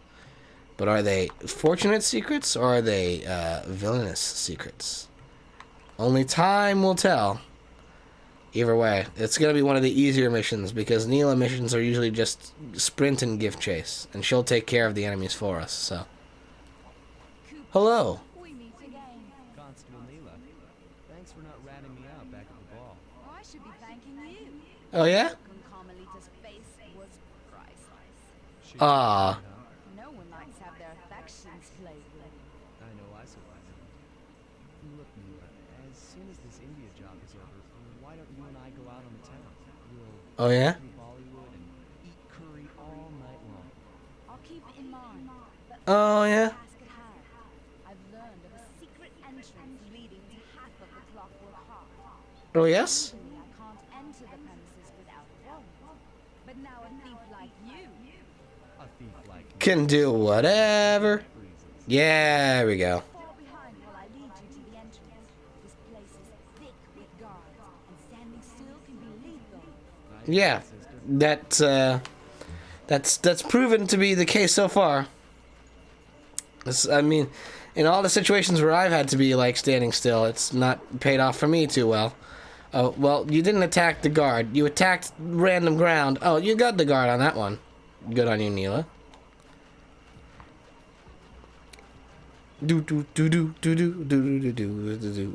But are they fortunate secrets or are they villainous secrets? Only time will tell. Either way, it's going to be one of the easier missions, because Neela missions are usually just sprint and gift chase, and she'll take care of the enemies for us, so. Hello. We meet again. Constable Neela, thanks for not ratting me out back at the ball. I should be thanking you. Oh, yeah? Carmelita's face was priceless. She Ah. No one likes to have their affections played with. I know I survived. Look, Neela, as soon as this India job is over, why don't you and I go out on the town? We'll Oh, yeah? do Bollywood and eat curry all night long. I'll keep it in mind. But Oh, yeah? task at hand. I've learned of a secret entrance leading to half of the Clockwork Heart. Oh, yes? Legally, I can't enter the premises without a warrant. But now a thief like you. A thief like me Can do whatever. freezes. Yeah, there we go. Fall behind while I lead you to the entrance. This place is thick with guards, and standing still can be lethal. Yeah, that's proven to be the case so far. I mean, in all the situations where I've had to be like standing still, it's not paid off for me too well. Oh, well, you didn't attack the guard. You attacked random ground. Oh, you got the guard on that one. Good on you, Neela.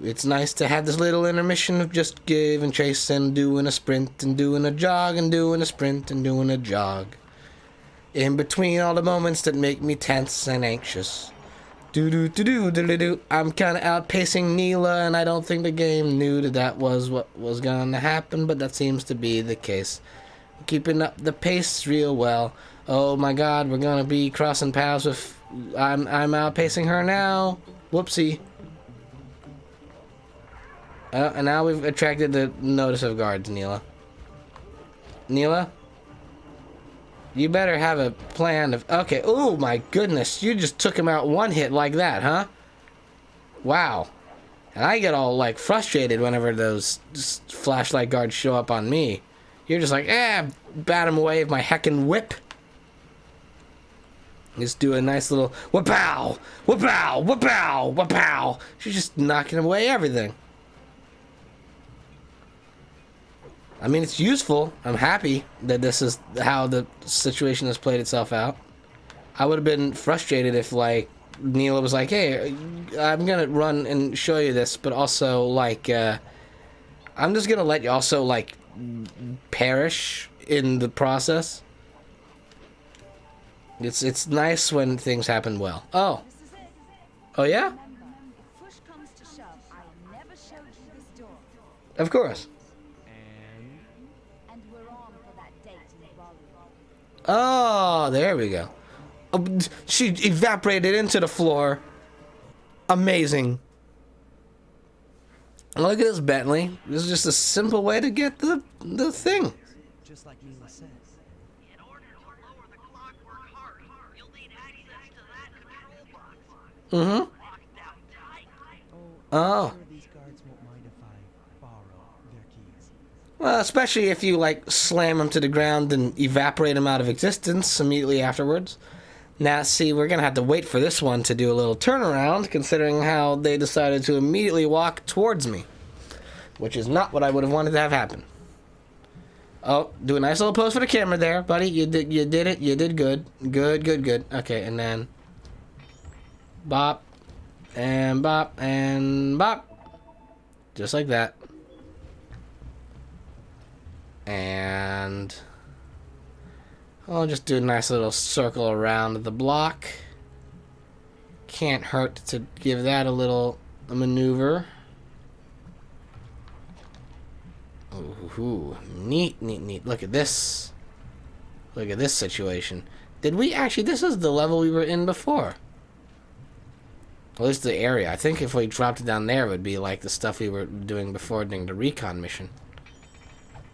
It's nice to have this little intermission of just give and chase and doing a sprint and doing a jog and doing a sprint and doing a jog. In between all the moments that make me tense and anxious. I'm kind of outpacing Neela, and I don't think the game knew that was what was going to happen, but that seems to be the case. Keeping up the pace real well. Oh my god, we're gonna be crossing paths with... I'm outpacing her now. Whoopsie. And now we've attracted the notice of guards, Neela. Neela? You better have a plan of... Okay, oh my goodness, you just took him out one hit like that, huh? Wow. And I get all, like, frustrated whenever those flashlight guards show up on me. You're just like, bat him away with my heckin' whip. Just do a nice little wha-pow, wha-pow, wha-pow, wha-pow. She's just knocking away everything. I mean, it's useful. I'm happy that this is how the situation has played itself out. I would have been frustrated if, like, Neela was like, hey, I'm gonna run and show you this, but also, like, I'm just gonna let you also, like, perish in the process. It's nice when things happen well. Oh. This is it. Oh, yeah? Remember, if push comes to shove, I never showed you this door. Of course. And we're on for that date in Bollywood. Oh, there we go. Oh, she evaporated into the floor. Amazing. Look at this, Bentley. This is just a simple way to get the thing. Just like Neela says. In order to lower the Clockwork Heart, you'll need access to that control box. Mm-hmm. Locked down tight. Oh. I'm sure these guards won't mind if I borrow their keys. Well, especially if you, like, slam them to the ground and evaporate them out of existence immediately afterwards. Now, see, we're going to have to wait for this one to do a little turnaround, considering how they decided to immediately walk towards me. Which is not what I would have wanted to have happen. Oh, do a nice little pose for the camera there, buddy. You did it. You did good. Good. Okay, and then... bop. And bop. And bop. Just like that. And... I'll just do a nice little circle around the block. Can't hurt to give that a little maneuver. Ooh, neat. Look at this. Look at this situation. Did we actually... This is the level we were in before. At least the area. I think if we dropped it down there, it would be like the stuff we were doing before during the recon mission.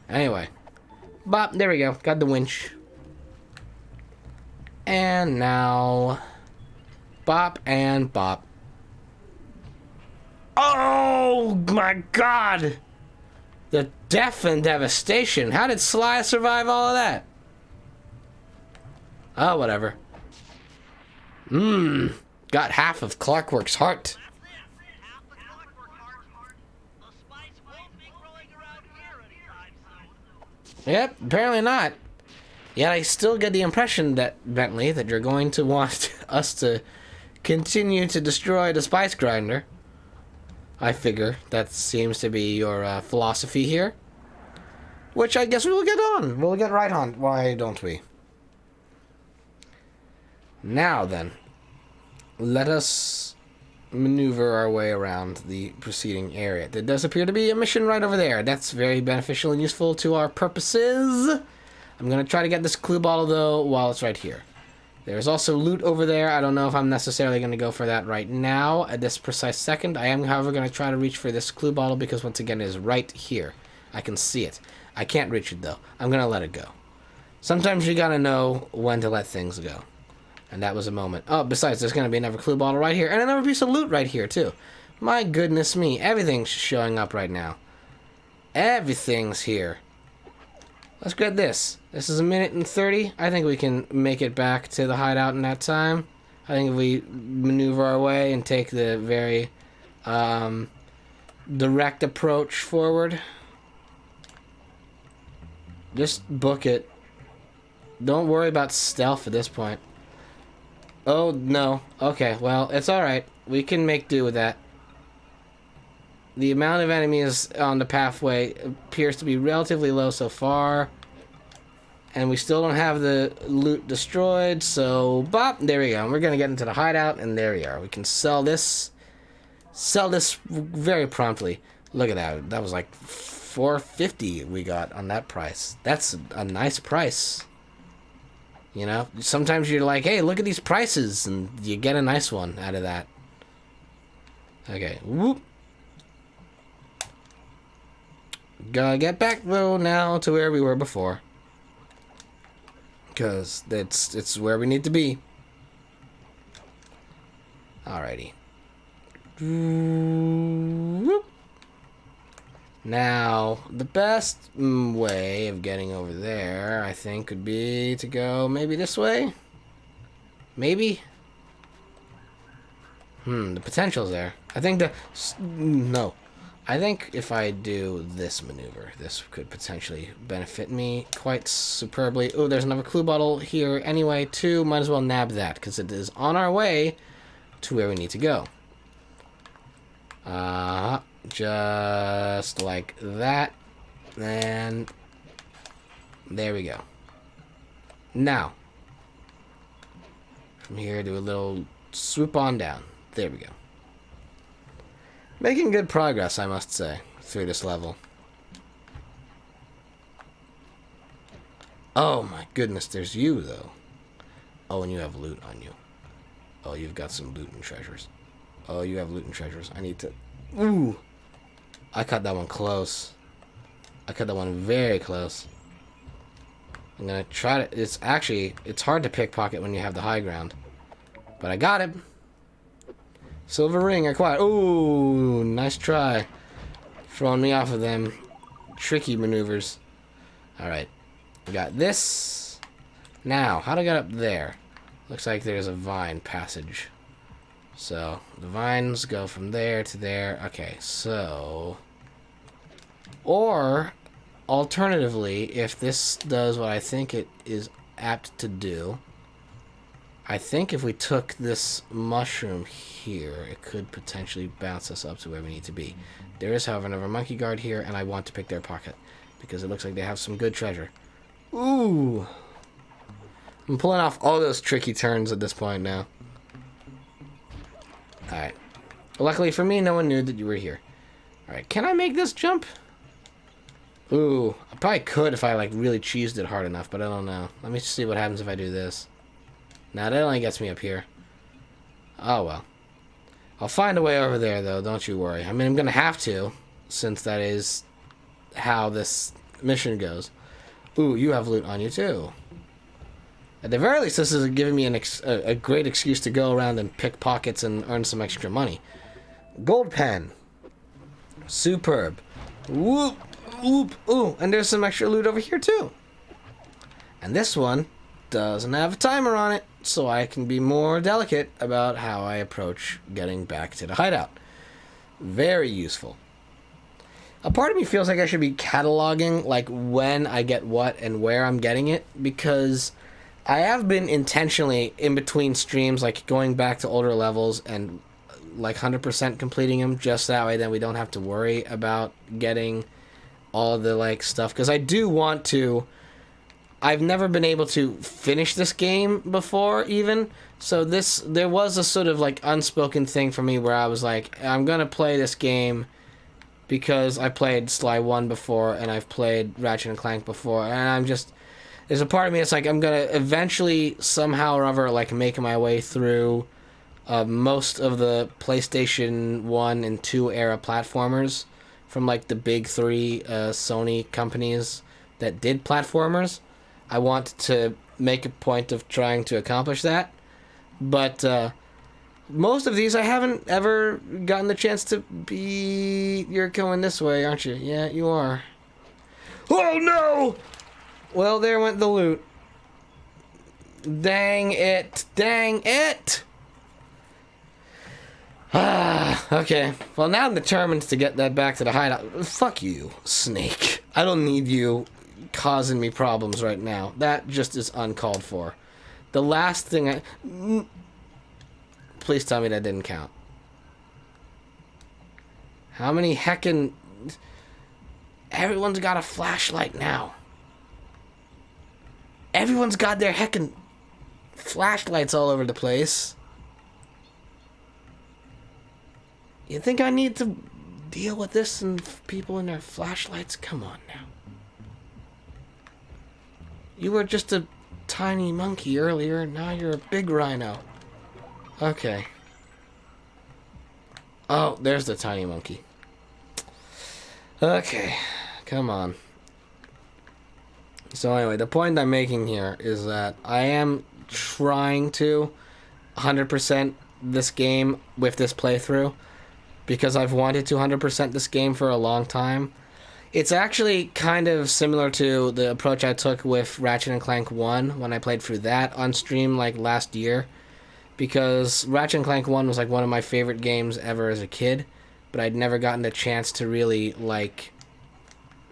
Anyway. Bop, there we go. Got the winch. And now... Bop and bop. Oh my god! The death and devastation. How did Sly survive all of that? Oh, whatever. Got half of Clockwork's heart. Half the clockwork heart. The spice won't be growing around here anytime soon. Yep, apparently not. Yet I still get the impression that, Bentley, that you're going to want us to continue to destroy the spice grinder. I figure that seems to be your philosophy here. Which I guess we will get on. We'll get right on. Why don't we? Now then, let us maneuver our way around the preceding area. There does appear to be a mission right over there. That's very beneficial and useful to our purposes. I'm going to try to get this clue bottle, though, while it's right here. There's also loot over there. I don't know if I'm necessarily going to go for that right now at this precise second. I am, however, going to try to reach for this clue bottle because, once again, it is right here. I can see it. I can't reach it, though. I'm going to let it go. Sometimes you got to know when to let things go. And that was a moment. Oh, besides, there's going to be another clue bottle right here. And another piece of loot right here, too. My goodness me. Everything's showing up right now. Everything's here. Let's get this. This is 1:30. I think we can make it back to the hideout in that time. I think if we maneuver our way and take the very direct approach forward. Just book it. Don't worry about stealth at this point. Oh, no. Okay, well, it's alright. We can make do with that. The amount of enemies on the pathway appears to be relatively low so far. And we still don't have the loot destroyed, so bop, there we go. We're going to get into the hideout, and there we are. We can sell this. Sell this very promptly. Look at that. That was like $4.50 we got on that price. That's a nice price. You know, sometimes you're like, hey, look at these prices, and you get a nice one out of that. Okay, whoop. Gotta get back, though, now to where we were before. Because it's where we need to be. Alrighty. Whoop. Now, the best way of getting over there, I think, would be to go maybe this way? Maybe? The potential's there. I think no. I think if I do this maneuver, this could potentially benefit me quite superbly. Oh, there's another clue bottle here anyway, too. Might as well nab that, because it is on our way to where we need to go. Just like that. And there we go. Now, from here, do a little swoop on down. There we go. Making good progress, I must say, through this level. Oh my goodness, there's you, though. Oh, and you have loot on you. Oh, you've got some loot and treasures. Oh, you have loot and treasures. I need to... Ooh! I cut that one close. I cut that one very close. I'm gonna try to... It's hard to pickpocket when you have the high ground. But I got it. Silver ring acquired. Ooh, nice try. Throwing me off of them tricky maneuvers. Alright. We got this. Now, how do I get up there? Looks like there's a vine passage. So, the vines go from there to there. Okay, so... Or, alternatively, if this does what I think it is apt to do... I think if we took this mushroom here, it could potentially bounce us up to where we need to be. There is, however, another monkey guard here, and I want to pick their pocket. Because it looks like they have some good treasure. Ooh! I'm pulling off all those tricky turns at this point now. Alright. Luckily for me, no one knew that you were here. Alright, can I make this jump? Ooh, I probably could if I, like, really cheesed it hard enough, but I don't know. Let me see what happens if I do this. Now, that only gets me up here. Oh, well. I'll find a way over there, though. Don't you worry. I mean, I'm going to have to, since that is how this mission goes. Ooh, you have loot on you too. At the very least, this is giving me a great excuse to go around and pick pockets and earn some extra money. Gold pen. Superb. Whoop, whoop, ooh, and there's some extra loot over here too. And this one doesn't have a timer on it, so I can be more delicate about how I approach getting back to the hideout. Very useful. A part of me feels like I should be cataloging like when I get what and where I'm getting it, because I have been intentionally in between streams like going back to older levels and like 100% completing them, just that way then we don't have to worry about getting all the like stuff, because I do want to. I've never been able to finish this game before even, so there was a sort of like unspoken thing for me where I was like, I'm gonna play this game because I played Sly 1 before and I've played Ratchet and Clank before, and I'm just, there's a part of me that's like, I'm gonna eventually somehow or other like make my way through most of the PlayStation 1 and 2 era platformers from like the big three Sony companies that did platformers. I want to make a point of trying to accomplish that, but most of these I haven't ever gotten the chance to be. You're going this way, aren't you? Yeah, you are. Oh no! Well, there went the loot. Dang it! Dang it! Okay. Well, now I'm determined to get that back to the hideout. Fuck you, Snake. I don't need you causing me problems right now. That just is uncalled for. The last thing I... Please tell me that didn't count. How many heckin'... Everyone's got a flashlight now. Everyone's got their heckin' flashlights all over the place. You think I need to deal with this and people in their flashlights? Come on now. You were just a tiny monkey earlier, now you're a big rhino. Okay. Oh, there's the tiny monkey. Okay, come on. So anyway, the point I'm making here is that I am trying to 100% this game with this playthrough, because I've wanted to 100% this game for a long time. It's actually kind of similar to the approach I took with Ratchet and Clank 1 when I played through that on stream like last year, because Ratchet and Clank 1 was like one of my favorite games ever as a kid, but I'd never gotten the chance to really like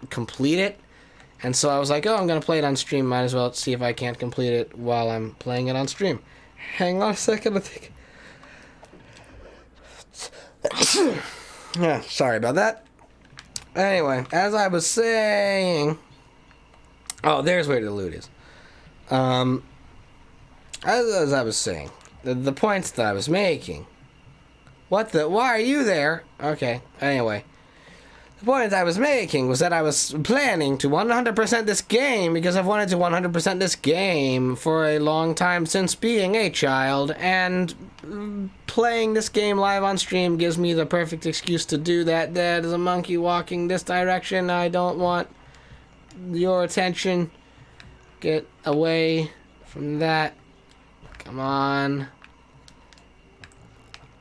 complete it. And so I was like, oh, I'm going to play it on stream, might as well see if I can't complete it while I'm playing it on stream. Hang on a second, I think. Yeah, sorry about that. Anyway, as I was saying... Oh, there's where the loot is. As I was saying, the points that I was making... What the... Why are you there? Okay, anyway. The point I was making was that I was planning to 100% this game because I've wanted to 100% this game for a long time since being a child, and playing this game live on stream gives me the perfect excuse to do that. There's a monkey walking this direction. I don't want your attention. Get away from that. Come on.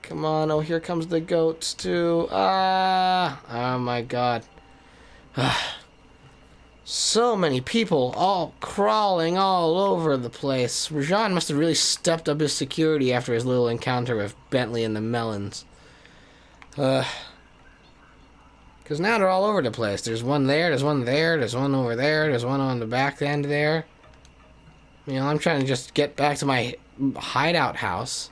Come on, oh, here comes the goats, too. Oh my god. So many people all crawling all over the place. Rajan must have really stepped up his security after his little encounter with Bentley and the melons. Because now they're all over the place. There's one there, there's one there, there's one over there, there's one on the back end there. You know, I'm trying to just get back to my hideout house.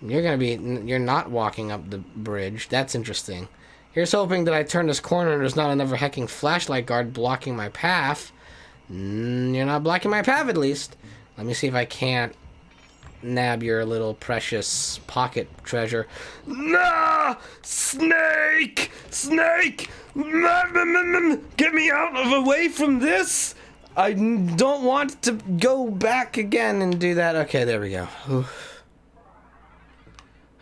You're not walking up the bridge. That's interesting. Here's hoping that I turn this corner and there's not another hecking flashlight guard blocking my path. You're not blocking my path, at least. Let me see if I can't nab your little precious pocket treasure. Nah! Snake! Snake! Get me out of away from this! I don't want to go back again and do that. Okay, there we go. Oof.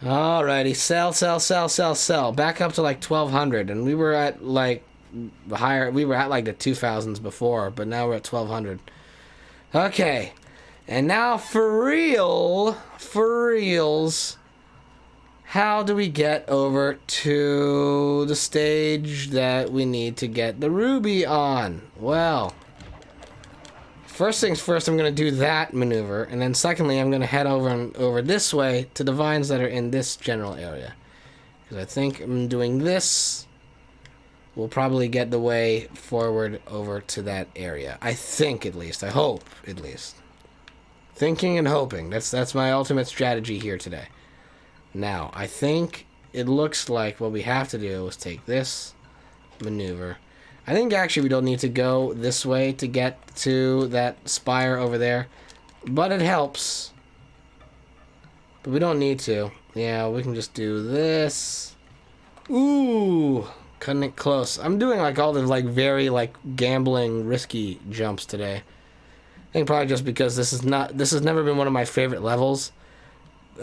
Alrighty, sell. Back up to like 1,200, and we were at like higher. We were at like the 2000s before, but now we're at 1200. Okay. And now for reals, how do we get over to the stage that we need to get the ruby on? Well, first things first, I'm going to do that maneuver, and then secondly, I'm going to head over this way to the vines that are in this general area. Because I think I'm doing this will probably get the way forward over to that area. I think, at least. I hope, at least. Thinking and hoping. That's my ultimate strategy here today. Now, I think it looks like what we have to do is take this maneuver. I think actually we don't need to go this way to get to that spire over there. But it helps. But we don't need to. Yeah, we can just do this. Ooh, cutting it close. I'm doing like all the like very like gambling risky jumps today. I think probably just because this has never been one of my favorite levels.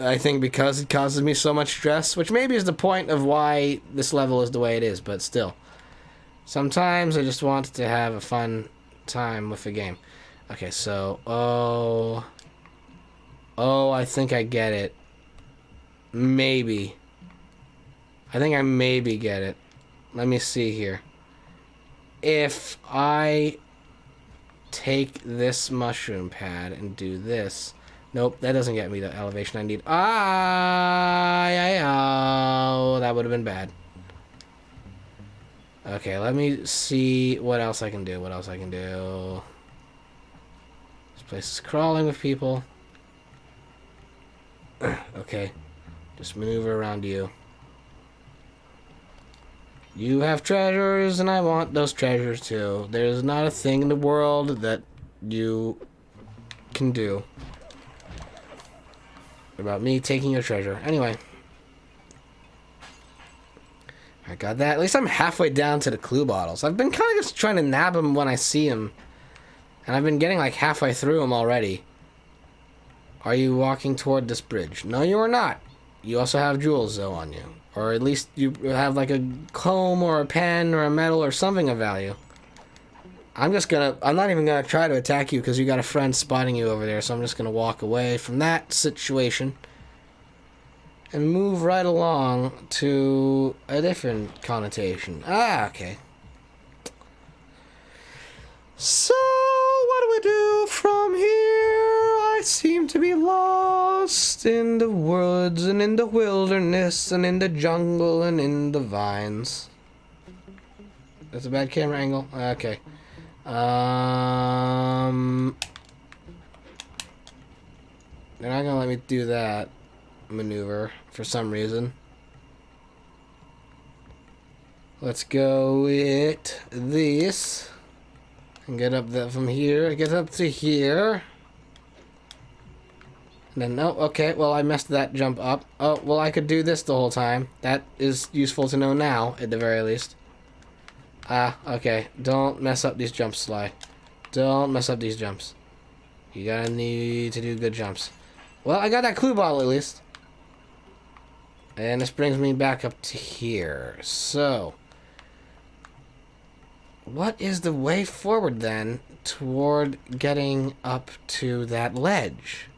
I think because it causes me so much stress, which maybe is the point of why this level is the way it is, but still. Sometimes I just want to have a fun time with the game. Okay, so, I think I get it. Maybe. I think I maybe get it. Let me see here. If I take this mushroom pad and do this. Nope, that doesn't get me the elevation I need. Oh, that would have been bad. Okay, let me see what else I can do. This place is crawling with people. Okay, just maneuver around you. You have treasures, and I want those treasures too. There's not a thing in the world that you can do about me taking your treasure. Anyway. I got that. At least I'm halfway down to the clue bottles. I've been kind of just trying to nab them when I see them. And I've been getting like halfway through them already. Are you walking toward this bridge? No, you are not. You also have jewels, though, on you. Or at least you have like a comb or a pen or a medal or something of value. I'm not even gonna try to attack you because you got a friend spotting you over there, so I'm just gonna walk away from that situation and move right along to a different connotation. Ah, okay. So, what do we do from here? I seem to be lost in the woods and in the wilderness and in the jungle and in the vines. That's a bad camera angle? Okay. They're not gonna let me do that maneuver for some reason. Let's go with this and get up that from here. Get up to here. And then no, okay. Well, I messed that jump up. Oh, well, I could do this the whole time. That is useful to know now, at the very least. Ah, okay. Don't mess up these jumps, Sly. Don't mess up these jumps. You gotta need to do good jumps. Well, I got that clue bottle at least. And this brings me back up to here. So, what is the way forward then toward getting up to that ledge?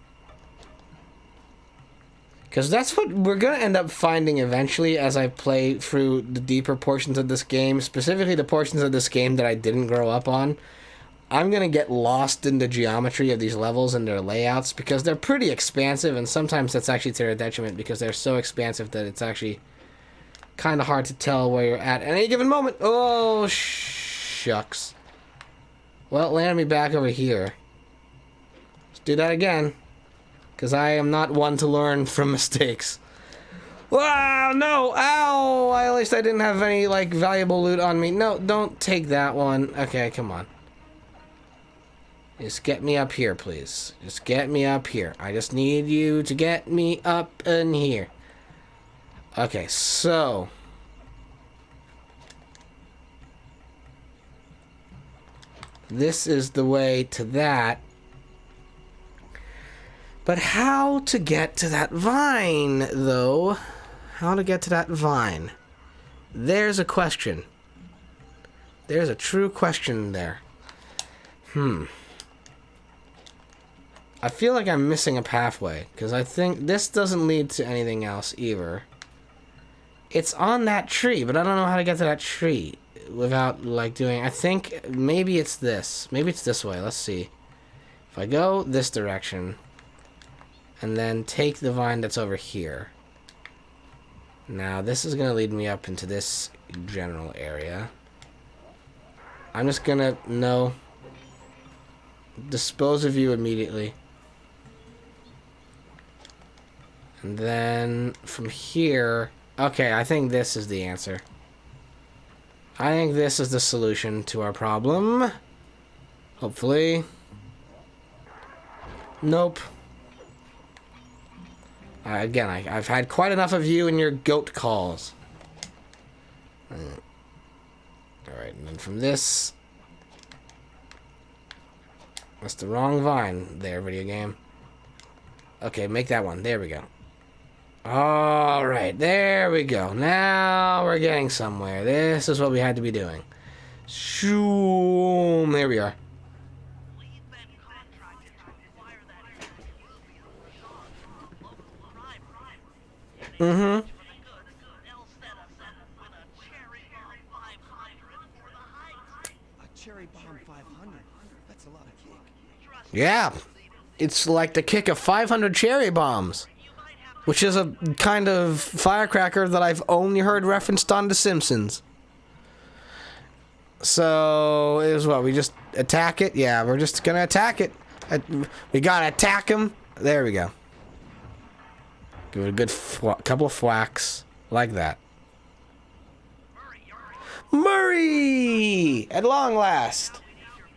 Because that's what we're going to end up finding eventually as I play through the deeper portions of this game, specifically the portions of this game that I didn't grow up on. I'm going to get lost in the geometry of these levels and their layouts because they're pretty expansive, and sometimes that's actually to their detriment because they're so expansive that it's actually kind of hard to tell where you're at any given moment. Oh, shucks. Well, land me back over here. Let's do that again. Because I am not one to learn from mistakes. Wow, no, ow! At least I didn't have any, like, valuable loot on me. No, don't take that one. Okay, come on. Just get me up here, please. Just get me up here. I just need you to get me up in here. Okay, so... this is the way to that. But how to get to that vine, though? How to get to that vine? There's a question. There's a true question there. I feel like I'm missing a pathway, because I think this doesn't lead to anything else either. It's on that tree, but I don't know how to get to that tree without, like, doing... I think maybe it's this. Maybe it's this way. Let's see. If I go this direction, and then take the vine that's over here. Now, this is going to lead me up into this general area. I'm just going to, dispose of you immediately. And then from here, okay, I think this is the answer. I think this is the solution to our problem. Hopefully. Nope. Again, I've had quite enough of you and your goat calls. Alright, and then from this... That's the wrong vine there, video game. Okay, make that one. There we go. Alright, there we go. Now we're getting somewhere. This is what we had to be doing. Shoom. There we are. We've been contracted to acquire that local crime. Mm-hmm. For the good, they'll set us up with a cherry bomb 500 for the height. A cherry bomb 500. That's a lot of kick. Yeah. It's like the kick of 500 cherry bombs. Which is a kind of firecracker that I've only heard referenced on The Simpsons. So, is what? We just attack it? Yeah, we're just gonna attack it. We gotta attack him. There we go. Give it a good couple of thwacks. Like that. Murray! At long last.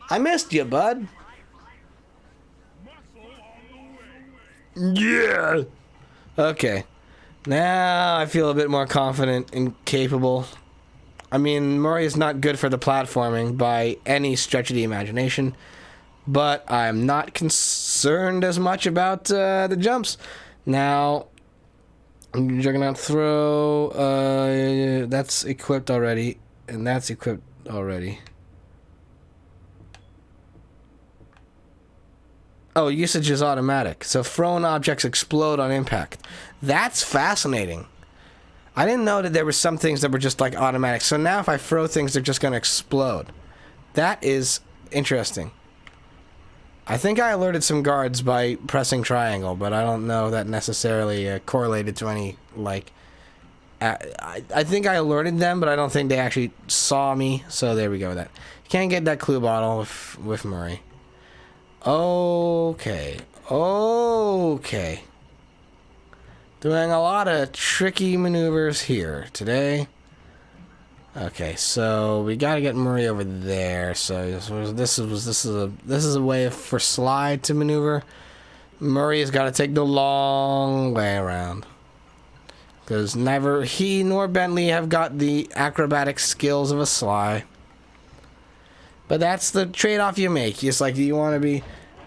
I missed you, bud. Yeah! Okay. Now I feel a bit more confident and capable. I mean, Murray is not good for the platforming by any stretch of the imagination, but I'm not concerned as much about the jumps. Now, Juggernaut throw, that's equipped already, and that's equipped already. Oh, usage is automatic. So thrown objects explode on impact. That's fascinating. I didn't know that there were some things that were just like automatic. So now if I throw things, they're just going to explode. That is interesting. I think I alerted some guards by pressing triangle, but I don't know that necessarily correlated to any, like... I think I alerted them, but I don't think they actually saw me. So there we go with that. You can't get that clue bottle with Murray. Okay. Okay. Doing a lot of tricky maneuvers here today. Okay, so we gotta get Murray over there. So this is a way for Slide to maneuver. Murray has got to take the long way around, because neither he nor Bentley have got the acrobatic skills of a Sly. But that's the trade-off you make. It's like, do you want to be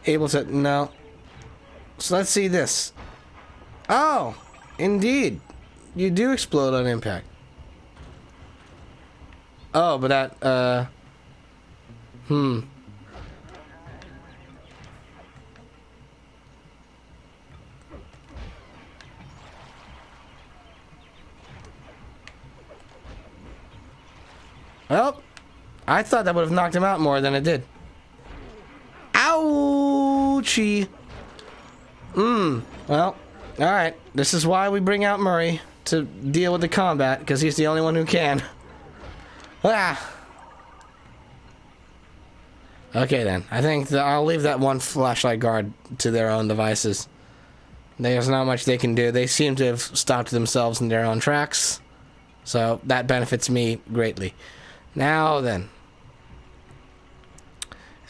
able to... No. So let's see this. Oh, indeed. You do explode on impact. Oh, but that, Well, I thought that would have knocked him out more than it did. Ouchie. Well, alright. This is why we bring out Murray, to deal with the combat, because he's the only one who can. Ah. Okay then. I think I'll leave that one flashlight guard to their own devices. There's not much they can do. They seem to have stopped themselves in their own tracks. So that benefits me greatly. Now then.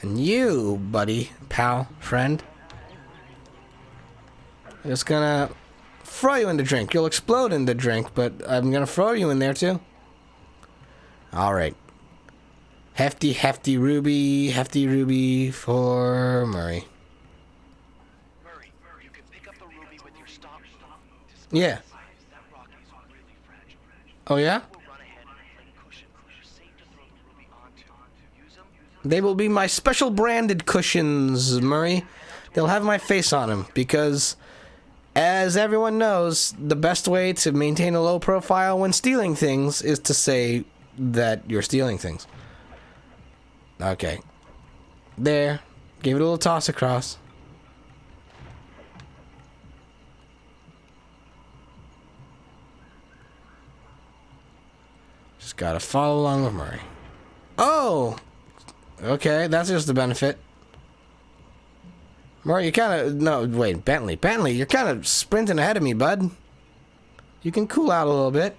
And you, buddy, pal, friend. I'm just gonna throw you in the drink. You'll explode in the drink, but I'm gonna throw you in there too. Alright. Hefty ruby for Murray. Murray, you can pick up the ruby with your stop. Yeah. That rock is really fragile. Oh yeah? We'll run ahead and fling cushion. You're safe to throw the ruby onto. They will be my special branded cushions, Murray. They'll have my face on them because, as everyone knows, the best way to maintain a low profile when stealing things is to say that you're stealing things. Okay. There. Give it a little toss across. Just gotta follow along with Murray. Oh! Okay, that's just the benefit. Murray, you kinda... No, wait, Bentley. Bentley, you're kinda sprinting ahead of me, bud. You can cool out a little bit.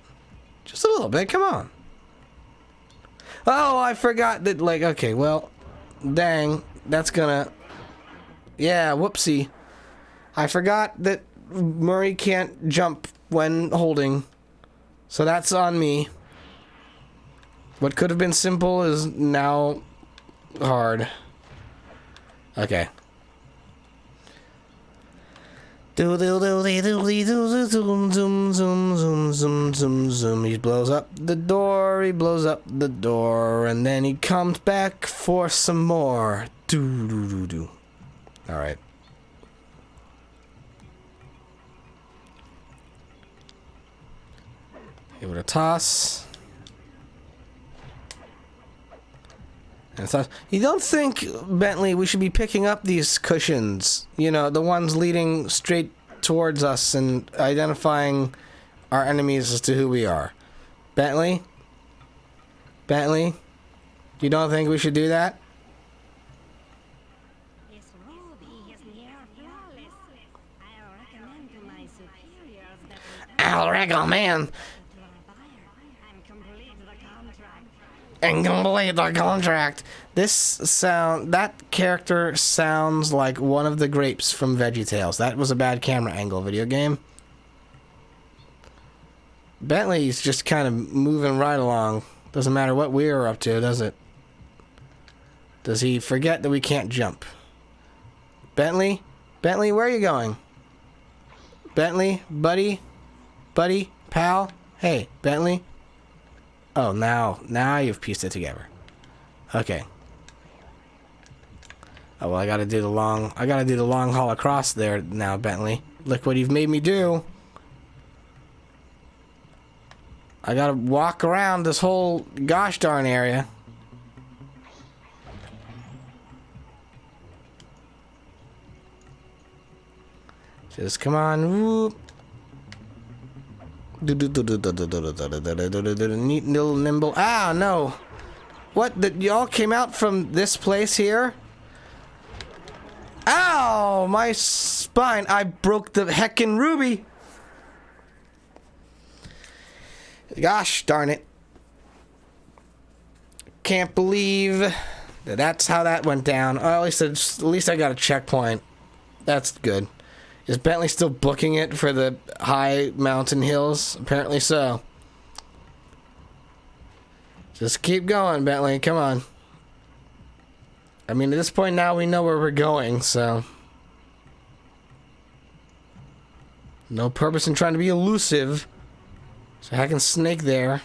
Just a little bit, come on. Oh, I forgot that, like, okay, well... Dang, that's gonna... Yeah, whoopsie. I forgot that Murray can't jump when holding. So that's on me. What could have been simple is now hard. Okay. Zoom, zoom, zoom, zoom, zoom, zoom, zoom. He blows up the door, he blows up the door, and then he comes back for some more. Do, do, do, do. Alright. Give it a toss. And so, you don't think, Bentley, we should be picking up these cushions? You know, the ones leading straight towards us and identifying our enemies as to who we are. Bentley? Bentley? You don't think we should do that? This ruby is near flawless. I'll recommend to my superiors that I'll recommend to our buyer and complete the contract. and complete the contract. That character sounds like one of the grapes from VeggieTales. That was a bad camera angle video game. Bentley's just kind of moving right along. Doesn't matter what we're up to, does it? Does he forget that we can't jump? Bentley? Bentley, where are you going? Bentley? Buddy? Buddy? Pal? Hey, Bentley? Oh, now you've pieced it together. Okay. Oh, well, I gotta do the long haul across there now, Bentley. Look what you've made me do. I gotta walk around this whole gosh darn area. Just come on. Whoop. Neat little nimble. Ah, no. What? Y'all came out from this place here? Ow! My spine. I broke the heckin' ruby. Gosh darn it. Can't believe that's how that went down. Oh, at least I got a checkpoint. That's good. Is Bentley still booking it for the high mountain hills? Apparently so. Just keep going, Bentley. Come on. I mean, at this point now we know where we're going, so... No purpose in trying to be elusive. So I can snake there.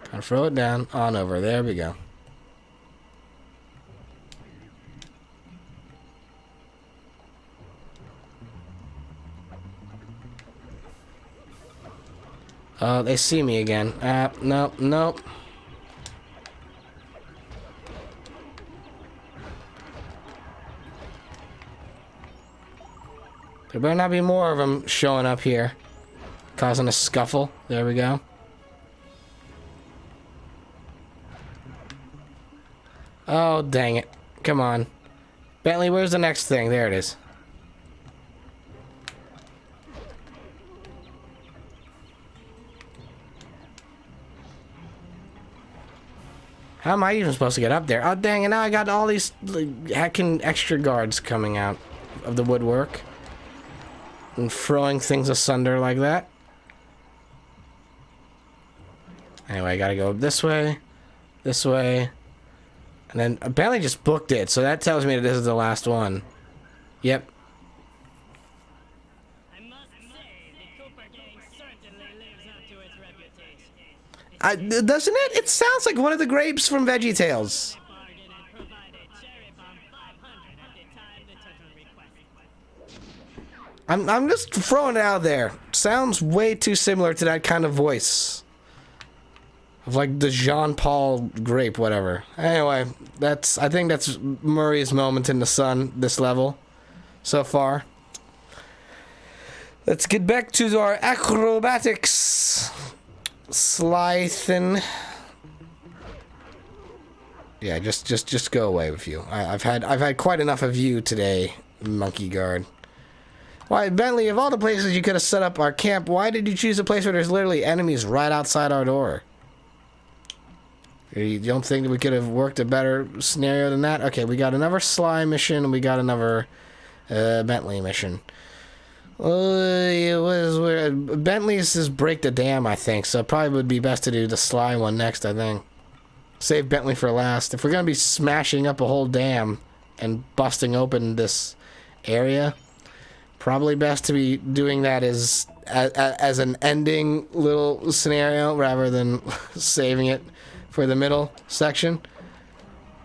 Gotta throw it down. On over. There we go. Oh, they see me again. Nope, nope. There better not be more of them showing up here. Causing a scuffle. There we go. Oh, dang it. Come on. Bentley, where's the next thing? There it is. How am I even supposed to get up there? Oh, dang it, now I got all these hacking extra guards coming out of the woodwork. And throwing things asunder like that. Anyway, I gotta go this way, and then apparently just booked it, so that tells me that this is the last one. Yep. I must say, the Cooper gang certainly lives up to its reputation. Doesn't it? It sounds like one of the grapes from VeggieTales. I'm just throwing it out there. Sounds way too similar to that kind of voice. Of like the Jean Paul grape, whatever. Anyway, I think that's Murray's moment in the sun, this level, so far. Let's get back to our acrobatics. Slythen. Yeah, just go away with you. I've had quite enough of you today, Monkey Guard. Why, Bentley, of all the places you could have set up our camp, why did you choose a place where there's literally enemies right outside our door? You don't think that we could have worked a better scenario than that? Okay, we got another Sly mission, and we got another Bentley mission. Bentley's is break the dam, I think, so it probably would be best to do the Sly one next, I think. Save Bentley for last. If we're going to be smashing up a whole dam and busting open this area, probably best to be doing that as an ending little scenario rather than saving it for the middle section.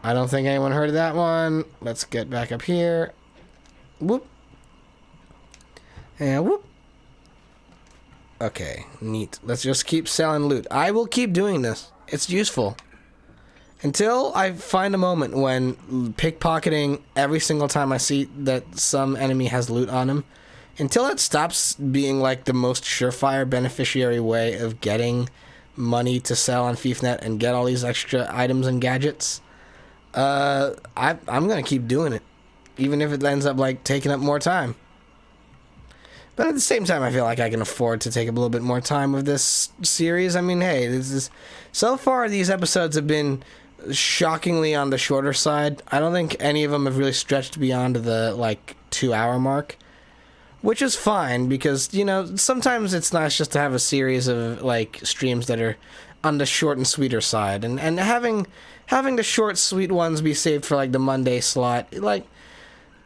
I don't think anyone heard of that one. Let's get back up here. Whoop. And whoop. Okay, neat. Let's just keep selling loot. I will keep doing this. It's useful. Until I find a moment when pickpocketing every single time I see that some enemy has loot on him, until it stops being like the most surefire beneficiary way of getting money to sell on FIFNet and get all these extra items and gadgets, I'm gonna keep doing it, even if it ends up like taking up more time. But at the same time, I feel like I can afford to take a little bit more time with this series. I mean, hey, so far these episodes have been shockingly on the shorter side. I don't think any of them have really stretched beyond the like 2-hour mark, which is fine because, you know, sometimes it's nice just to have a series of like streams that are on the short and sweeter side, and having the short sweet ones be saved for like the Monday slot, like,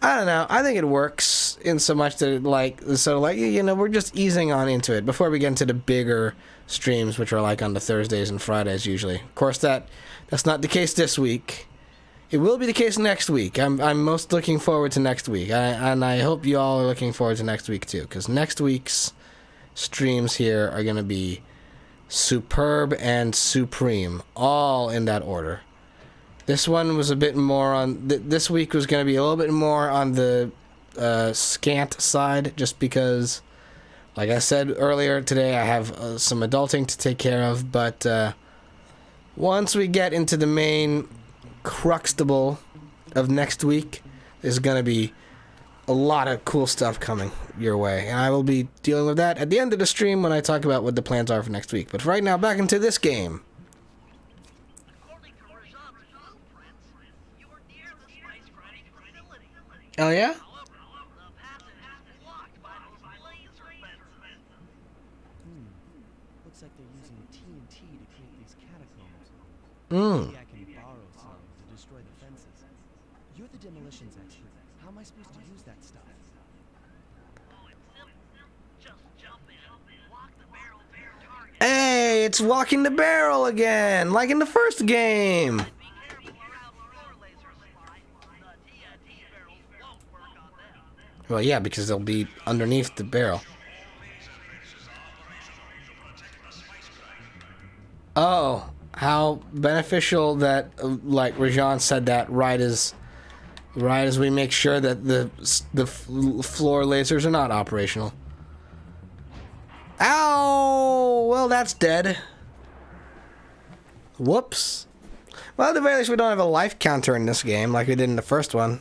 I don't know. I think it works in so much that it, like, so like, you know, we're just easing on into it before we get into the bigger streams, which are like on the Thursdays and Fridays usually. Of course, that's not the case this week. It will be the case next week. I'm most looking forward to next week, and I hope you all are looking forward to next week too, because next week's streams here are gonna be superb and supreme, all in that order. This one was a bit more on... this week was going to be a little bit more on the scant side, just because, like I said earlier today, I have some adulting to take care of, but once we get into the main cruxtable of next week, there's going to be a lot of cool stuff coming your way, and I will be dealing with that at the end of the stream when I talk about what the plans are for next week. But right now, back into this game. Oh yeah? Looks like they're using TNT to create these catacombs. Hmm. Maybe I can borrow some to destroy the fences. You're the demolitions expert. How am I supposed to use that stuff? Hey, it's walking the barrel again, like in the first game. Well, yeah, because they'll be underneath the barrel. Oh, how beneficial that, like Rajan said that right as we make sure that the floor lasers are not operational. Ow! Well, that's dead. Whoops. Well, at the very least, we don't have a life counter in this game like we did in the first one.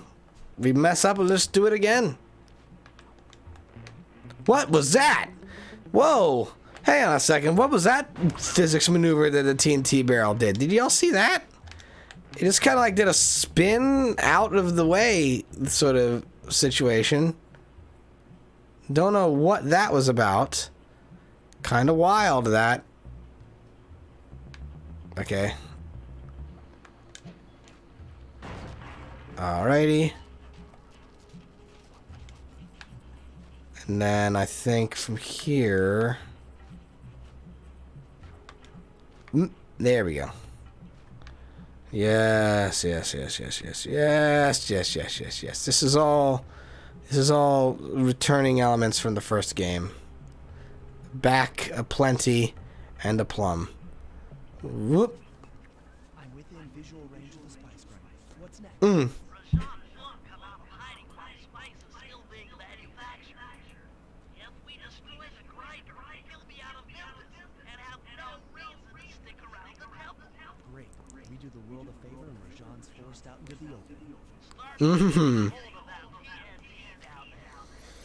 If we mess up, we'll just do it again. What was that? Whoa! Hang on a second. What was that physics maneuver that the TNT barrel did? Did y'all see that? It just kind of like did a spin out of the way sort of situation. Don't know what that was about. Kind of wild, that. Okay. Alrighty. And then I think from here... There we go. Yes. This is all returning elements from the first game. Back aplenty and a plum. Whoop. I'm within visual range of the spice grinder. What's next? Rashawn won't come out of hiding while spice is still being manufactured. If we destroy the grinder, he'll be out of business and have no reason to stick around the temple. Great. We do the world a favor and Rajan's forced out into the open. Mm-hmm. Hold of that TNT down there.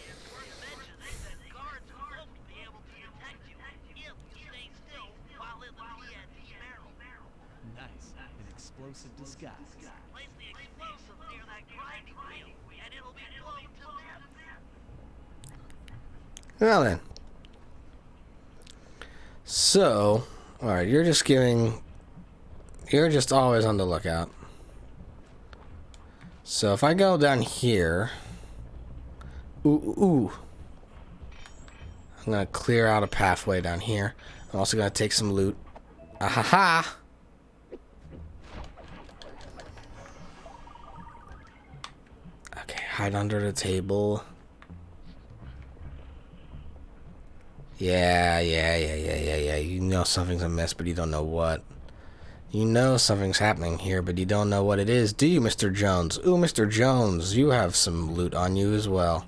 It's worth mentioning that guards won't be able to detect you if you stay still while in the TNT barrel. Nice. An explosive disguise. Place the explosive near that grinding wheel, and it'll be blown to bits. Well then. So, alright, you're just always on the lookout. So if I go down here, I'm gonna clear out a pathway down here. I'm also gonna take some loot. Ahaha! Okay, hide under the table. Yeah. You know something's amiss, but you don't know what. You know something's happening here, but you don't know what it is, do you, Mr. Jones? Ooh, Mr. Jones, you have some loot on you as well.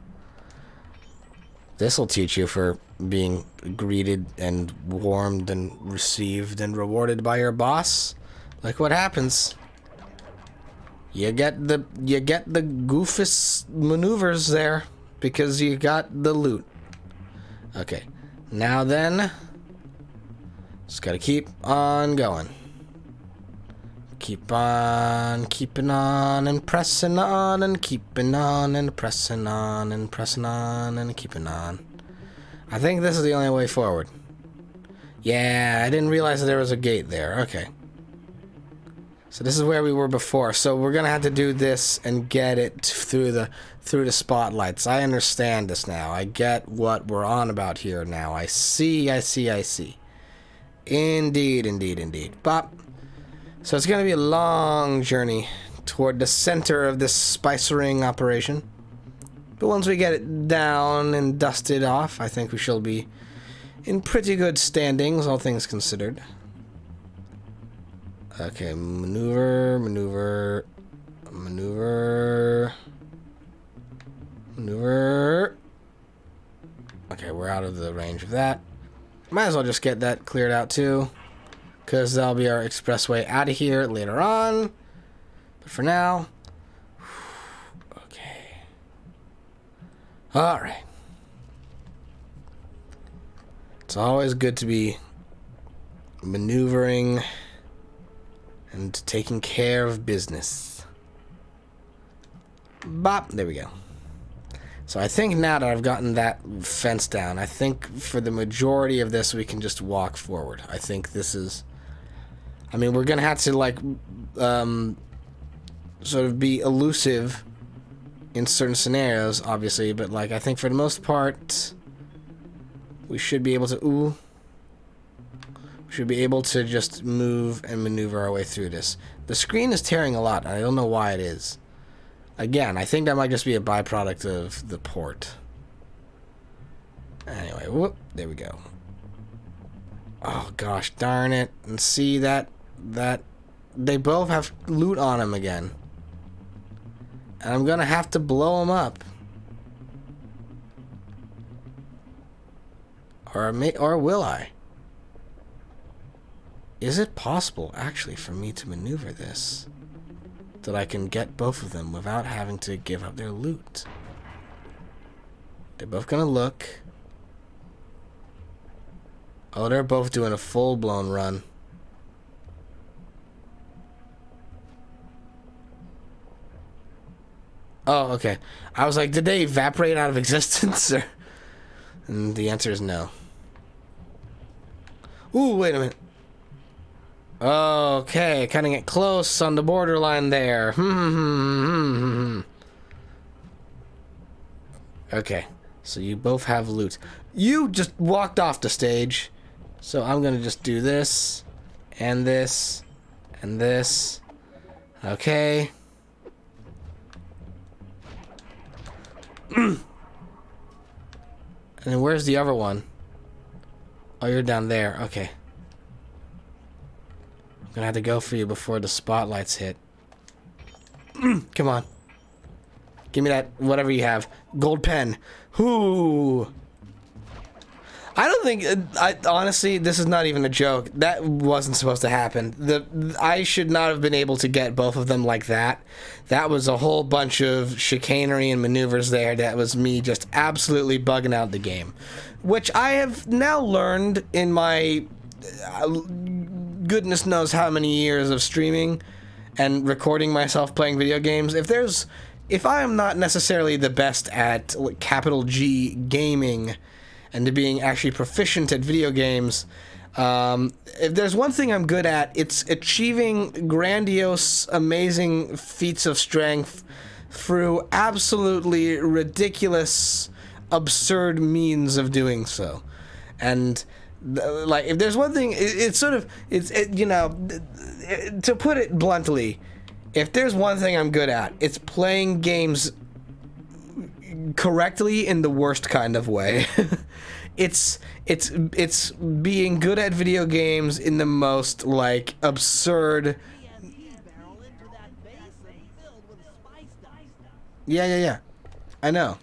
This'll teach you for being greeted and warmed and received and rewarded by your boss. Like what happens? You get the goofus maneuvers there because you got the loot. Okay. Now then, just gotta keep on going. Keep on keeping on and pressing on and keeping on and pressing on and pressing on and keeping on. I think this is the only way forward. Yeah, I didn't realize that there was a gate there. Okay. So this is where we were before. So we're gonna have to do this and get it through the spotlights. I understand this now. I get what we're on about here now. I see. Indeed. Bop. So it's going to be a long journey toward the center of this spice ring operation. But once we get it down and dusted off, I think we shall be in pretty good standings, all things considered. Okay, maneuver. Okay, we're out of the range of that. Might as well just get that cleared out too, because that'll be our expressway out of here later on. But for now, okay. Alright. It's always good to be maneuvering and taking care of business. Bop, there we go. So I think now that I've gotten that fence down, I think for the majority of this we can just walk forward. I think this is... I mean, we're going to have to, like, sort of be elusive in certain scenarios, obviously, but, like, I think for the most part, we should be able to... we should be able to just move and maneuver our way through this. The screen is tearing a lot, and I don't know why it is. Again, I think that might just be a byproduct of the port. Anyway, whoop, there we go. Oh gosh, darn it. And see that they both have loot on them again. And I'm gonna have to blow them up. Or will I? Is it possible, actually, for me to maneuver this? That I can get both of them without having to give up their loot. They're both gonna look. Oh, they're both doing a full-blown run. Oh, okay. I was like, did they evaporate out of existence? Or... And the answer is no. Ooh, wait a minute. Okay, cutting it close on the borderline there. Okay, so you both have loot. You just walked off the stage, so I'm gonna just do this And this. And this. Okay. And then where's the other one? Oh, you're down there. Okay. I'm gonna have to go for you before the spotlights hit. Come on. Give me that, whatever you have. Gold pen. Whoo! I don't think, honestly, this is not even a joke. That wasn't supposed to happen. I should not have been able to get both of them like that. That was a whole bunch of chicanery and maneuvers there. That was me just absolutely bugging out the game. Which I have now learned in my goodness knows how many years of streaming and recording myself playing video games. If I am not necessarily the best at capital G gaming and to being actually proficient at video games, if there's one thing I'm good at, it's achieving grandiose, amazing feats of strength through absolutely ridiculous, absurd means of doing so. And like, if there's one thing, to put it bluntly, if there's one thing I'm good at, it's playing games correctly in the worst kind of way. It's being good at video games in the most, like, absurd. Barrel into that basin filled with spice dust. Yeah. I know.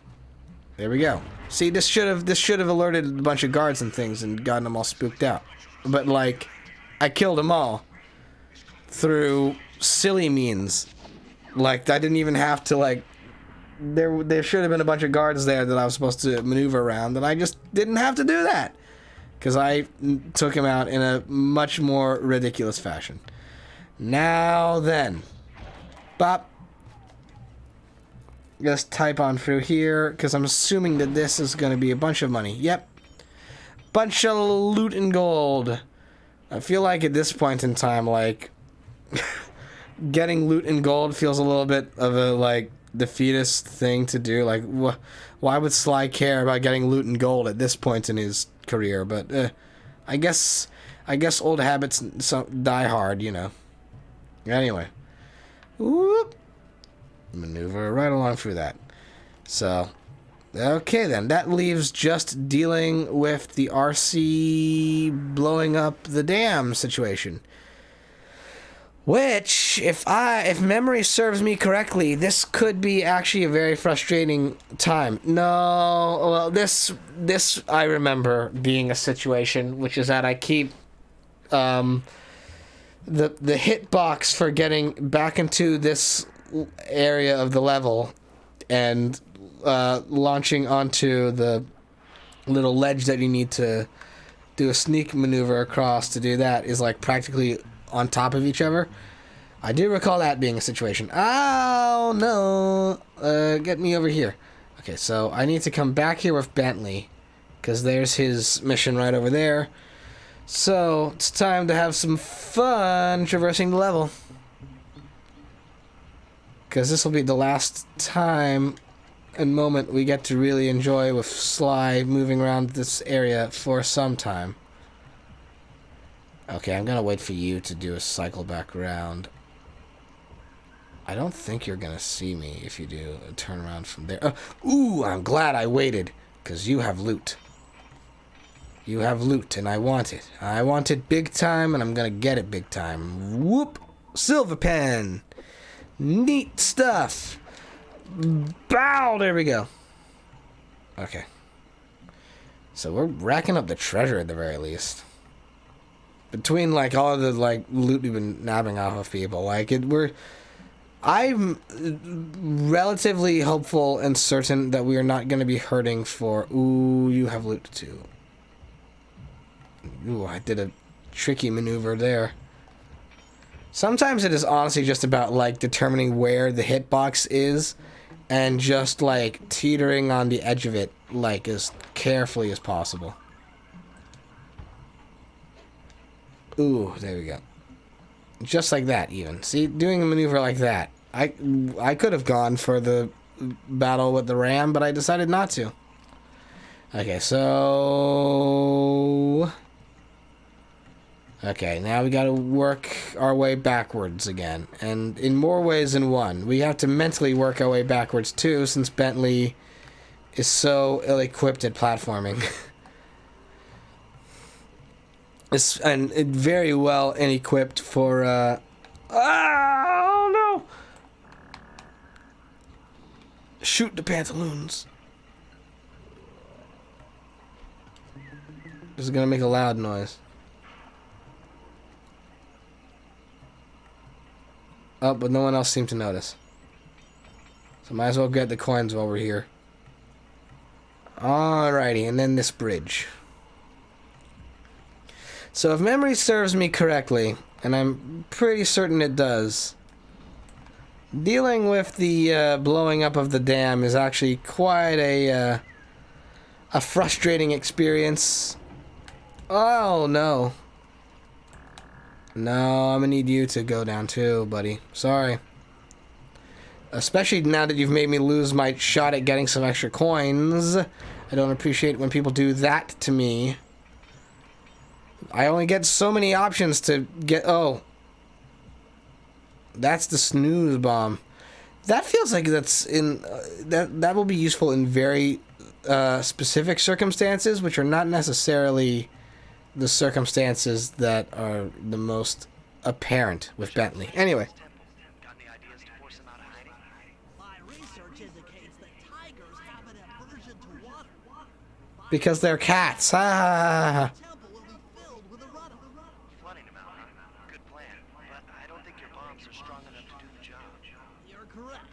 There we go. See, this should have alerted a bunch of guards and things and gotten them all spooked out. But, like, I killed them all through silly means. Like, I didn't even have to, like, there should have been a bunch of guards there that I was supposed to maneuver around, and I just didn't have to do that because I took him out in a much more ridiculous fashion. Now then, bop. Just type on through here because I'm assuming that this is going to be a bunch of money. Yep, bunch of loot and gold. I feel like at this point in time, like, getting loot and gold feels a little bit of a, like, defeatist thing to do. Like, why would Sly care about getting loot and gold at this point in his career? But I guess old habits die hard, you know. Anyway, whoop, maneuver right along through that. So, okay then, that leaves just dealing with the RC blowing up the dam situation. Which, if memory serves me correctly, this could be actually a very frustrating time. No, well, this I remember being a situation, which is that I keep the hitbox for getting back into this area of the level and launching onto the little ledge that you need to do a sneak maneuver across to do that is, like, practically on top of each other. I do recall that being a situation. Oh no! Get me over here. Okay, so I need to come back here with Bentley because there's his mission right over there. So it's time to have some fun traversing the level because this will be the last time and moment we get to really enjoy with Sly moving around this area for some time. Okay, I'm gonna wait for you to do a cycle back around. I don't think you're gonna see me if you do a turn around from there. Ooh, I'm glad I waited, because you have loot. You have loot, and I want it. I want it big time, and I'm gonna get it big time. Whoop! Silver pen! Neat stuff! Bow! There we go. Okay. So we're racking up the treasure at the very least. Between, like, all of the, like, loot we've been nabbing off of people, like, I'm relatively hopeful and certain that we are not going to be hurting for... Ooh, you have loot too. Ooh, I did a tricky maneuver there. Sometimes it is honestly just about, like, determining where the hitbox is and just, like, teetering on the edge of it, like, as carefully as possible. Ooh, there we go. Just like that, even. See, doing a maneuver like that. I could have gone for the battle with the ram, but I decided not to. Okay, so... Okay, now we gotta work our way backwards again. And in more ways than one. We have to mentally work our way backwards too, since Bentley is so ill-equipped at platforming. And very well ill-equipped for, oh no! Shoot the pantaloons. This is gonna make a loud noise. Oh, but no one else seemed to notice. So might as well get the coins while we're here. Alrighty, and then this bridge. So if memory serves me correctly, and I'm pretty certain it does, dealing with the blowing up of the dam is actually quite a frustrating experience. Oh, no. No, I'm gonna need you to go down too, buddy. Sorry. Especially now that you've made me lose my shot at getting some extra coins. I don't appreciate when people do that to me. I only get so many options to get... Oh. That's the snooze bomb. That feels like that's in... that will be useful in very specific circumstances, which are not necessarily the circumstances that are the most apparent with Bentley. Anyway. Got any ideas to force him out of hiding? My research indicates that tigers have an aversion to water. Because they're cats. Ah. The temple will be filled with a runoff. Flooding him out, huh? Good plan. But I don't think your bombs are strong enough to do the job. You're correct.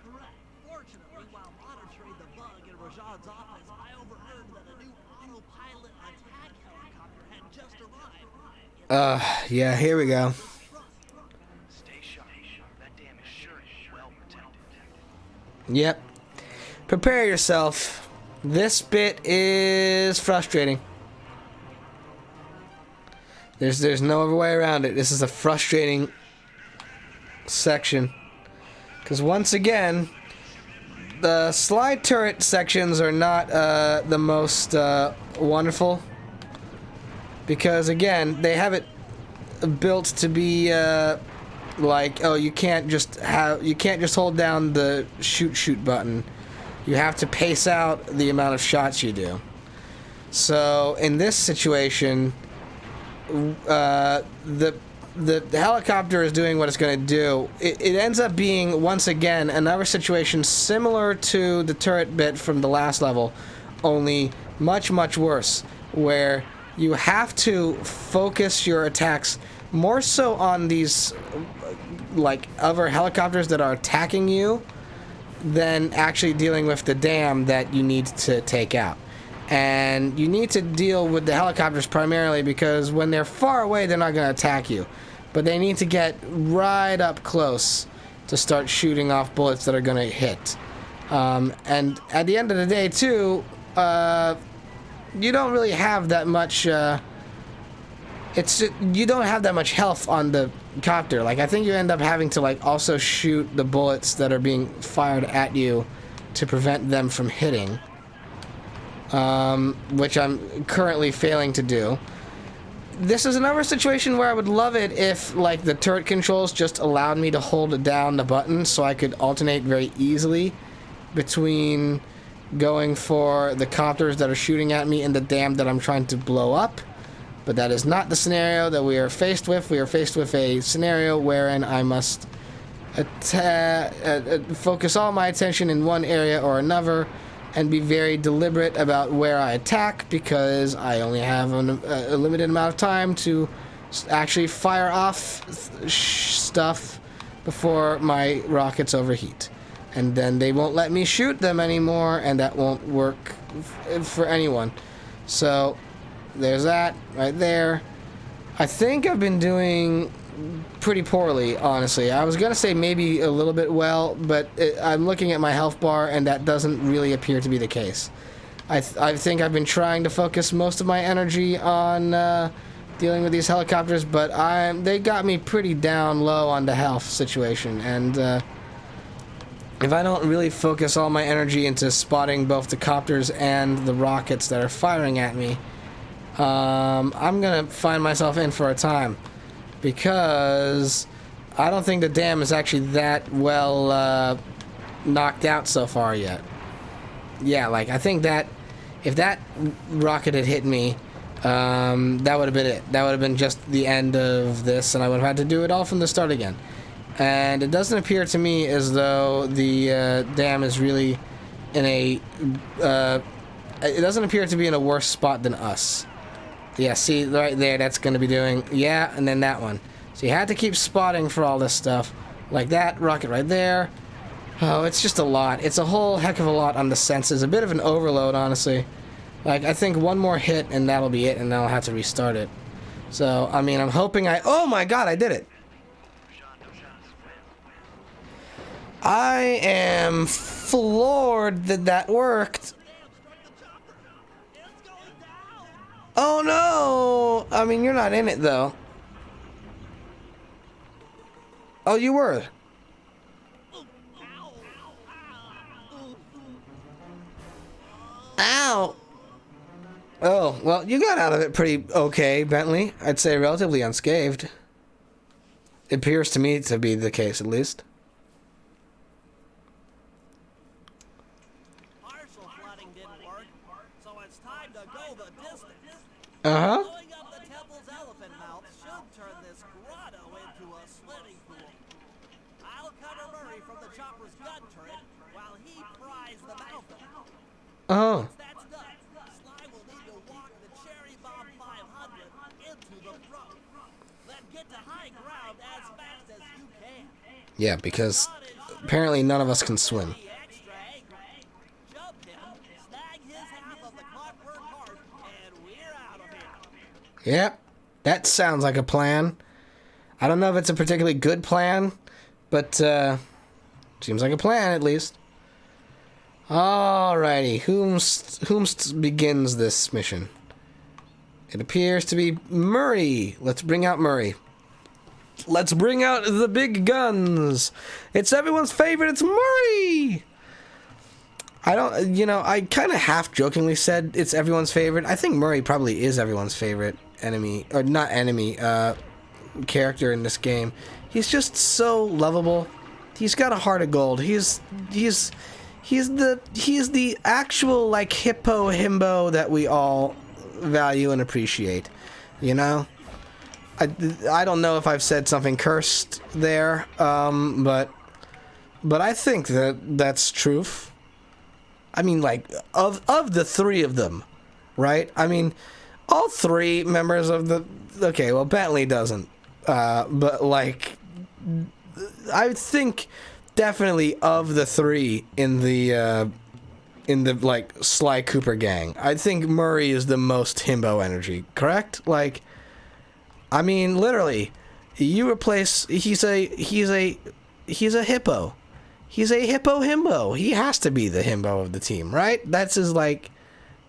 Fortunately, while monitoring the bug in Rajan's office, I overheard that a new autopilot attack helicopter had just arrived. Yeah, here we go. Stay sharp. That dam is sure to be well protected. Yep. Prepare yourself. This bit is frustrating. There's no other way around it. This is a frustrating section. Because once again, the slide turret sections are not the most wonderful. Because again, they have it built to be like, oh, you can't just hold down the shoot button. You have to pace out the amount of shots you do. So in this situation, the helicopter is doing what it's going to do. It ends up being, once again, another situation similar to the turret bit from the last level, only much, much worse, where you have to focus your attacks more so on these, like, other helicopters that are attacking you than actually dealing with the dam that you need to take out. And you need to deal with the helicopters primarily because when they're far away, they're not going to attack you. But they need to get right up close to start shooting off bullets that are going to hit. And at the end of the day, too, you don't really have that much... you don't have that much health on the copter. Like, I think you end up having to, like, also shoot the bullets that are being fired at you to prevent them from hitting. Which I'm currently failing to do. This is another situation where I would love it if, like, the turret controls just allowed me to hold down the button so I could alternate very easily between going for the copters that are shooting at me and the dam that I'm trying to blow up. But that is not the scenario that we are faced with. We are faced with a scenario wherein I must focus all my attention in one area or another and be very deliberate about where I attack because I only have a limited amount of time to actually fire off stuff before my rockets overheat. And then they won't let me shoot them anymore, and that won't work for anyone. So there's that right there. I think I've been doing pretty poorly, honestly. I was gonna say maybe a little bit well, but I'm looking at my health bar and that doesn't really appear to be the case. I think I've been trying to focus most of my energy on dealing with these helicopters, but they got me pretty down low on the health situation, and if I don't really focus all my energy into spotting both the copters and the rockets that are firing at me, I'm gonna find myself in for a time. because I don't think the dam is actually that well knocked out so far yet. Yeah, like, I think that if that rocket had hit me, that would have been it. That would have been just the end of this, and I would have had to do it all from the start again. And it doesn't appear to me as though the dam is really in a... it doesn't appear to be in a worse spot than us. Yeah, see, right there, that's going to be doing... Yeah, and then that one. So you had to keep spotting for all this stuff. Like that rocket right there. Oh, it's just a lot. It's a whole heck of a lot on the senses. A bit of an overload, honestly. Like, I think one more hit and that'll be it, and then I'll have to restart it. So, I mean, I'm hoping I... Oh my god, I did it! I am floored that that worked. Oh no! I mean, you're not in it, though. Oh, you were. Ow! Oh, well, you got out of it pretty okay, Bentley. I'd say relatively unscathed. It appears to me to be the case, at least. Partial flooding didn't work, so it's time to go the distance. Uh-huh. Blowing up the temple's elephant mouth should turn this grotto into a swimming pool. I'll cover Murray from the chopper's gun turret while he pries the mouth out. Oh. Once that's done, Sly will need to walk the Cherry Bomb 500 into the throat. Then get to high ground as fast as you can. Yeah, because apparently none of us can swim. Be extra angry. Jump him, snag his half of the clockwork heart, and we're out of here. Yep, that sounds like a plan. I don't know if it's a particularly good plan, but seems like a plan at least. Alrighty, whomst begins this mission? It appears to be Murray. Let's bring out Murray. Let's bring out the big guns. It's everyone's favorite. It's Murray. I don't, you know, I kind of half-jokingly said it's everyone's favorite. I think Murray probably is everyone's favorite enemy, or not enemy, character in this game. He's just so lovable. He's got a heart of gold. He's the actual, like, himbo that we all value and appreciate, you know? I don't know if I've said something cursed there, but I think that's truth. I mean, like, of the three of them, right? I mean, all three members of the... Okay, well, Bentley doesn't, but, like, I think definitely of the three in the like, Sly Cooper gang, I think Murray is the most himbo energy, correct? Like, I mean, literally, you replace... He's a hippo. He's a hippo himbo. He has to be the himbo of the team, right? That's his, like,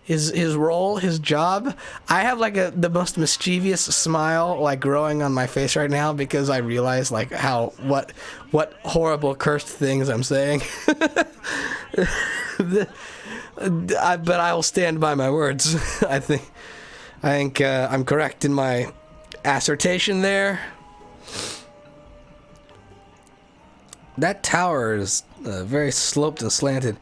his role, his job. I have, like, the most mischievous smile, like, growing on my face right now because I realize, like, what horrible cursed things I'm saying. But I will stand by my words. I think I'm correct in my assertion there. That tower is very sloped and slanted.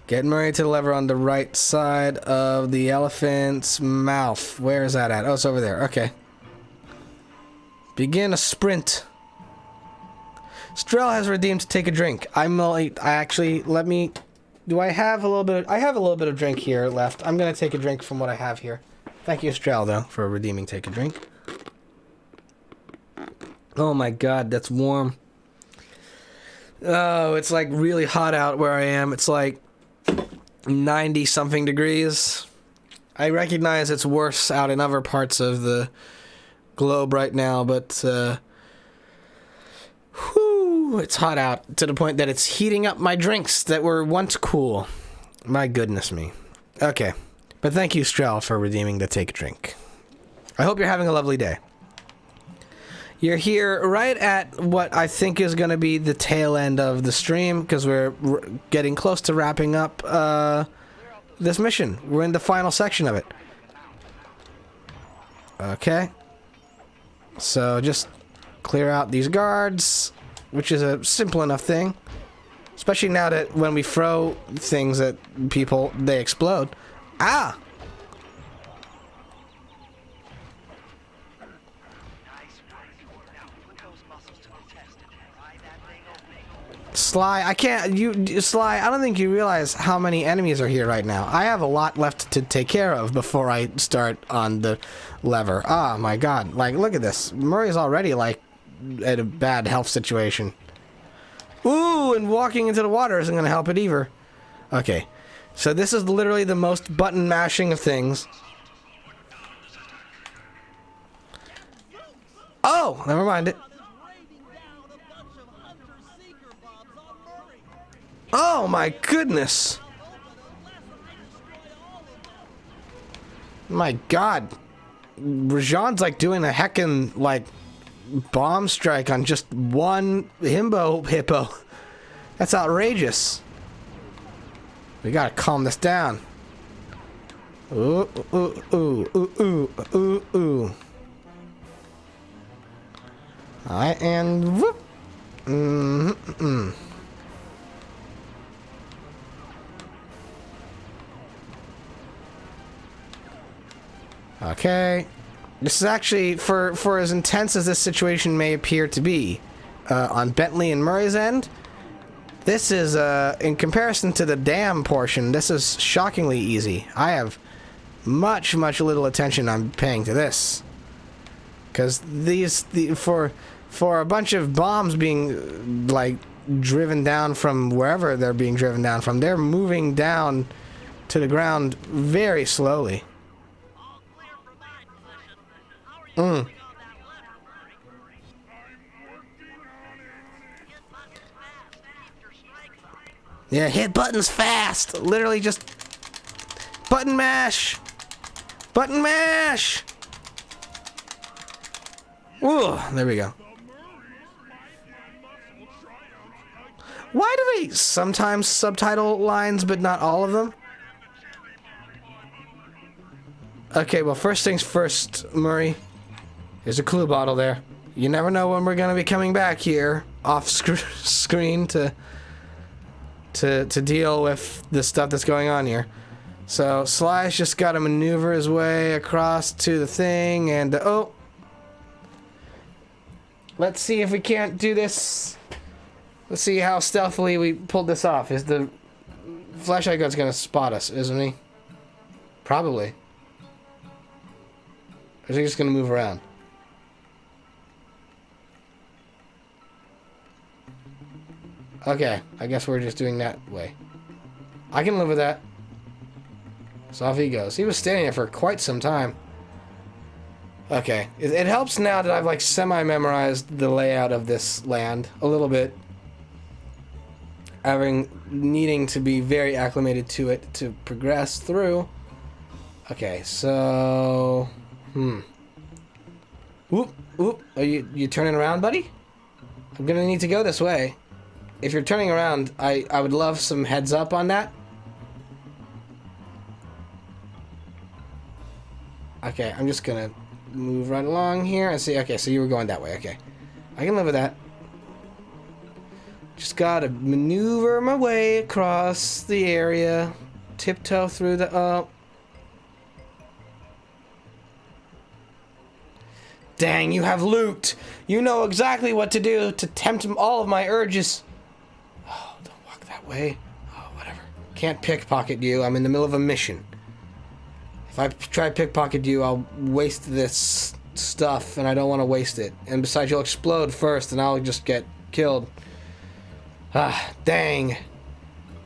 Get Murray to the lever on the right side of the elephant's mouth. Where is that at? Oh, it's over there. Okay. Begin a sprint. Strel has redeemed to take a drink. I actually, let me... Do I have a little bit... I have a little bit of drink here left. I'm going to take a drink from what I have here. Thank you, Strel, though, for redeeming take a drink. Oh my god, that's warm. Oh, it's like really hot out where I am. It's like 90-something degrees. I recognize it's worse out in other parts of the globe right now, but whew, it's hot out to the point that it's heating up my drinks that were once cool. My goodness me. Okay, but thank you, Strel, for redeeming the take a drink. I hope you're having a lovely day. You're here right at what I think is going to be the tail end of the stream, because we're getting close to wrapping up this mission. We're in the final section of it. Okay. So just clear out these guards, which is a simple enough thing. Especially now that when we throw things at people, they explode. Ah! Nice work. Now put those muscles to the test and pry that thing open. Sly, I can't, Sly, I don't think you realize how many enemies are here right now. I have a lot left to take care of before I start on the lever. Oh my god, like, look at this. Murray's already, like, at a bad health situation. Ooh, and walking into the water isn't gonna help it either. Okay, so this is literally the most button mashing of things. Oh, never mind it. is raining down a bunch of hunter-seeker bombs on Murray. Oh my goodness. My god. Rajan's like doing a heckin' like bomb strike on just one hippo. That's outrageous. We gotta calm this down. Ooh, ooh, ooh, ooh, ooh, ooh, ooh. Alright, and whoop. Okay. This is actually, for as intense as this situation may appear to be, on Bentley and Murray's end, this is, in comparison to the dam portion, this is shockingly easy. I have much little attention I'm paying to this. Because for a bunch of bombs being, like, driven down from wherever they're being driven down from, they're moving down to the ground very slowly. All clear from my position. How are you doing on that lever, Murray? Hit buttons fast. Keep your strength up. Yeah, hit buttons fast. Literally just button mash. Button mash. Ooh, there we go. Why do they sometimes subtitle lines but not all of them? Okay, well, first things first, Murray. There's a clue bottle there. You never know when we're gonna be coming back here off screen to deal with the stuff that's going on here. So Sly's just got to maneuver his way across to the thing, and oh, let's see if we can't do this. Let's see how stealthily we pulled this off. Is the flashlight gun's gonna spot us, isn't he? Probably. Or is he just gonna move around? Okay, I guess we're just doing that way. I can live with that. So off he goes. He was standing there for quite some time. Okay, it helps now that I've like semi-memorized the layout of this land a little bit. Needing to be very acclimated to it to progress through. Okay, so... Whoop, whoop. Are you turning around, buddy? I'm gonna need to go this way. If you're turning around, I would love some heads up on that. Okay, I'm just gonna move right along here and see. Okay, so you were going that way. Okay, I can live with that. Just gotta maneuver my way across the area, tiptoe through the Dang, you have loot. You know exactly what to do to tempt all of my urges. Oh, don't walk that way. Oh, whatever. Can't pickpocket you. I'm in the middle of a mission. If I try to pickpocket you, I'll waste this stuff, and I don't want to waste it. And besides, you'll explode first, and I'll just get killed. Ah, dang.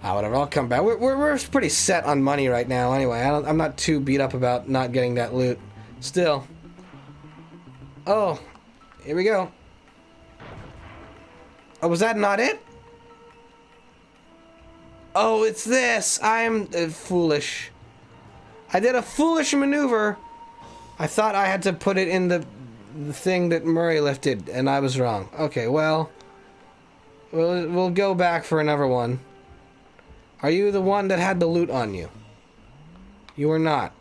Ah, whatever. I'll come back. We're pretty set on money right now. Anyway, I'm not too beat up about not getting that loot. Still. Oh, here we go. Oh, was that not it? Oh, it's this. I'm foolish. I did a foolish maneuver. I thought I had to put it in the thing that Murray lifted, and I was wrong. Okay, well, we'll go back for another one. Are you the one that had the loot on you? You are not.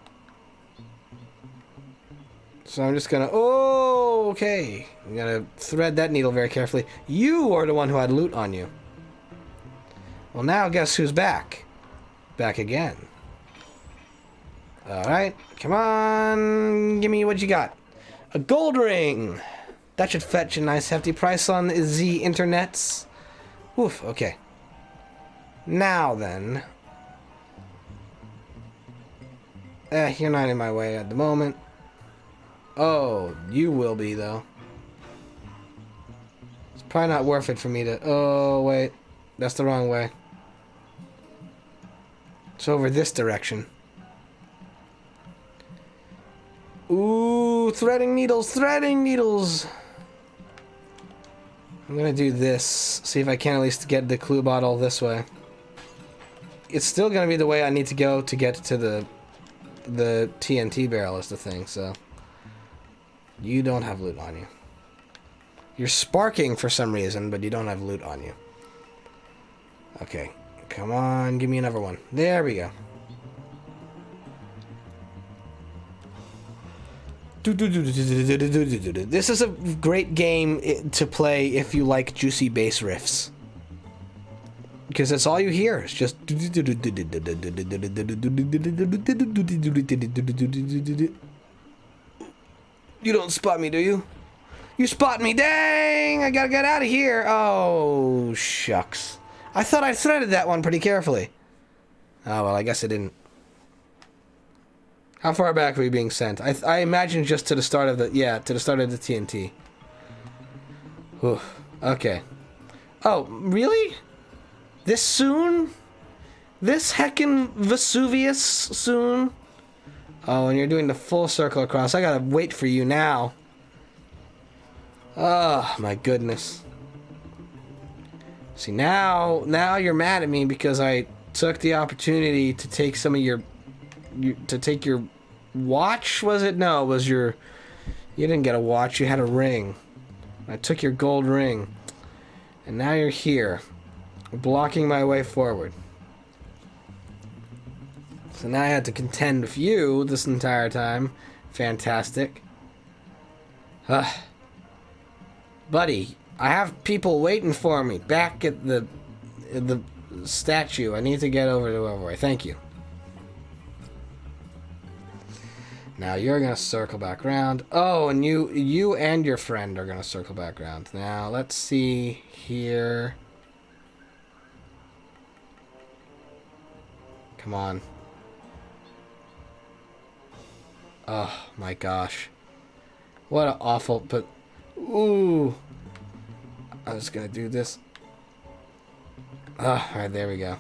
So I'm just gonna... Oh, okay. I'm gonna thread that needle very carefully. You are the one who had loot on you. Well, now guess who's back? Back again. Alright. Come on. Give me what you got. A gold ring. That should fetch a nice hefty price on the internets. Oof, okay. Now then. You're not in my way at the moment. Oh, you will be, though. It's probably not worth it for me to... Oh, wait. That's the wrong way. It's over this direction. Ooh, threading needles, threading needles! I'm gonna do this. See if I can at least get the clue bottle this way. It's still gonna be the way I need to go to get to the TNT barrel is the thing, so... You don't have loot on you. You're sparking for some reason, but you don't have loot on you. Okay. Come on, give me another one. There we go. This is a great game to play if you like juicy bass riffs. Because that's all you hear. It's just... You don't spot me, do you? You spot me! Dang! I gotta get out of here! Oh, shucks. I thought I threaded that one pretty carefully. Oh, well, I guess I didn't. How far back are we being sent? I imagine just to the start of the... Yeah, to the start of the TNT. Whew. Okay. Oh, really? This soon? This heckin' Vesuvius soon? Oh, and you're doing the full circle across. I gotta wait for you now. Oh, my goodness. See, now you're mad at me because I took the opportunity to take some of your watch, was it? No, it was your... You didn't get a watch, you had a ring. I took your gold ring. And now you're here, blocking my way forward. So now I had to contend with you this entire time. Fantastic. Buddy, I have people waiting for me back at the statue. I need to get over to Overway. Thank you. Now you're gonna circle back around. Oh, and you and your friend are gonna circle back around. Now let's see here. Come on. Oh my gosh. What an awful, but ooh. I was gonna do this. Alright, there we go.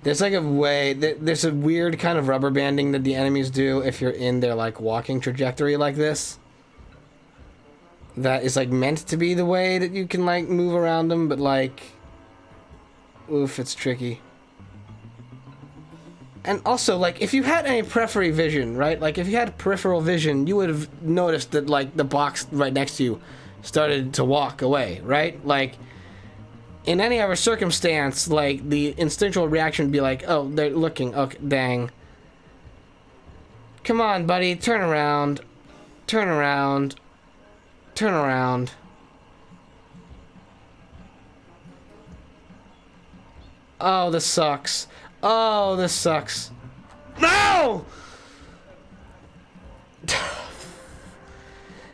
There's like a way, there's a weird kind of rubber banding that the enemies do if you're in their like walking trajectory like this. That is like meant to be the way that you can like move around them, but like, oof, it's tricky. And also, like, if you had any periphery vision, right? Like, if you had peripheral vision, you would have noticed that, like, the box right next to you started to walk away, right? Like, in any other circumstance, like, the instinctual reaction would be like, oh, they're looking, okay, dang. Come on, buddy, turn around. Turn around. Turn around. Oh, this sucks. Oh, this sucks. No!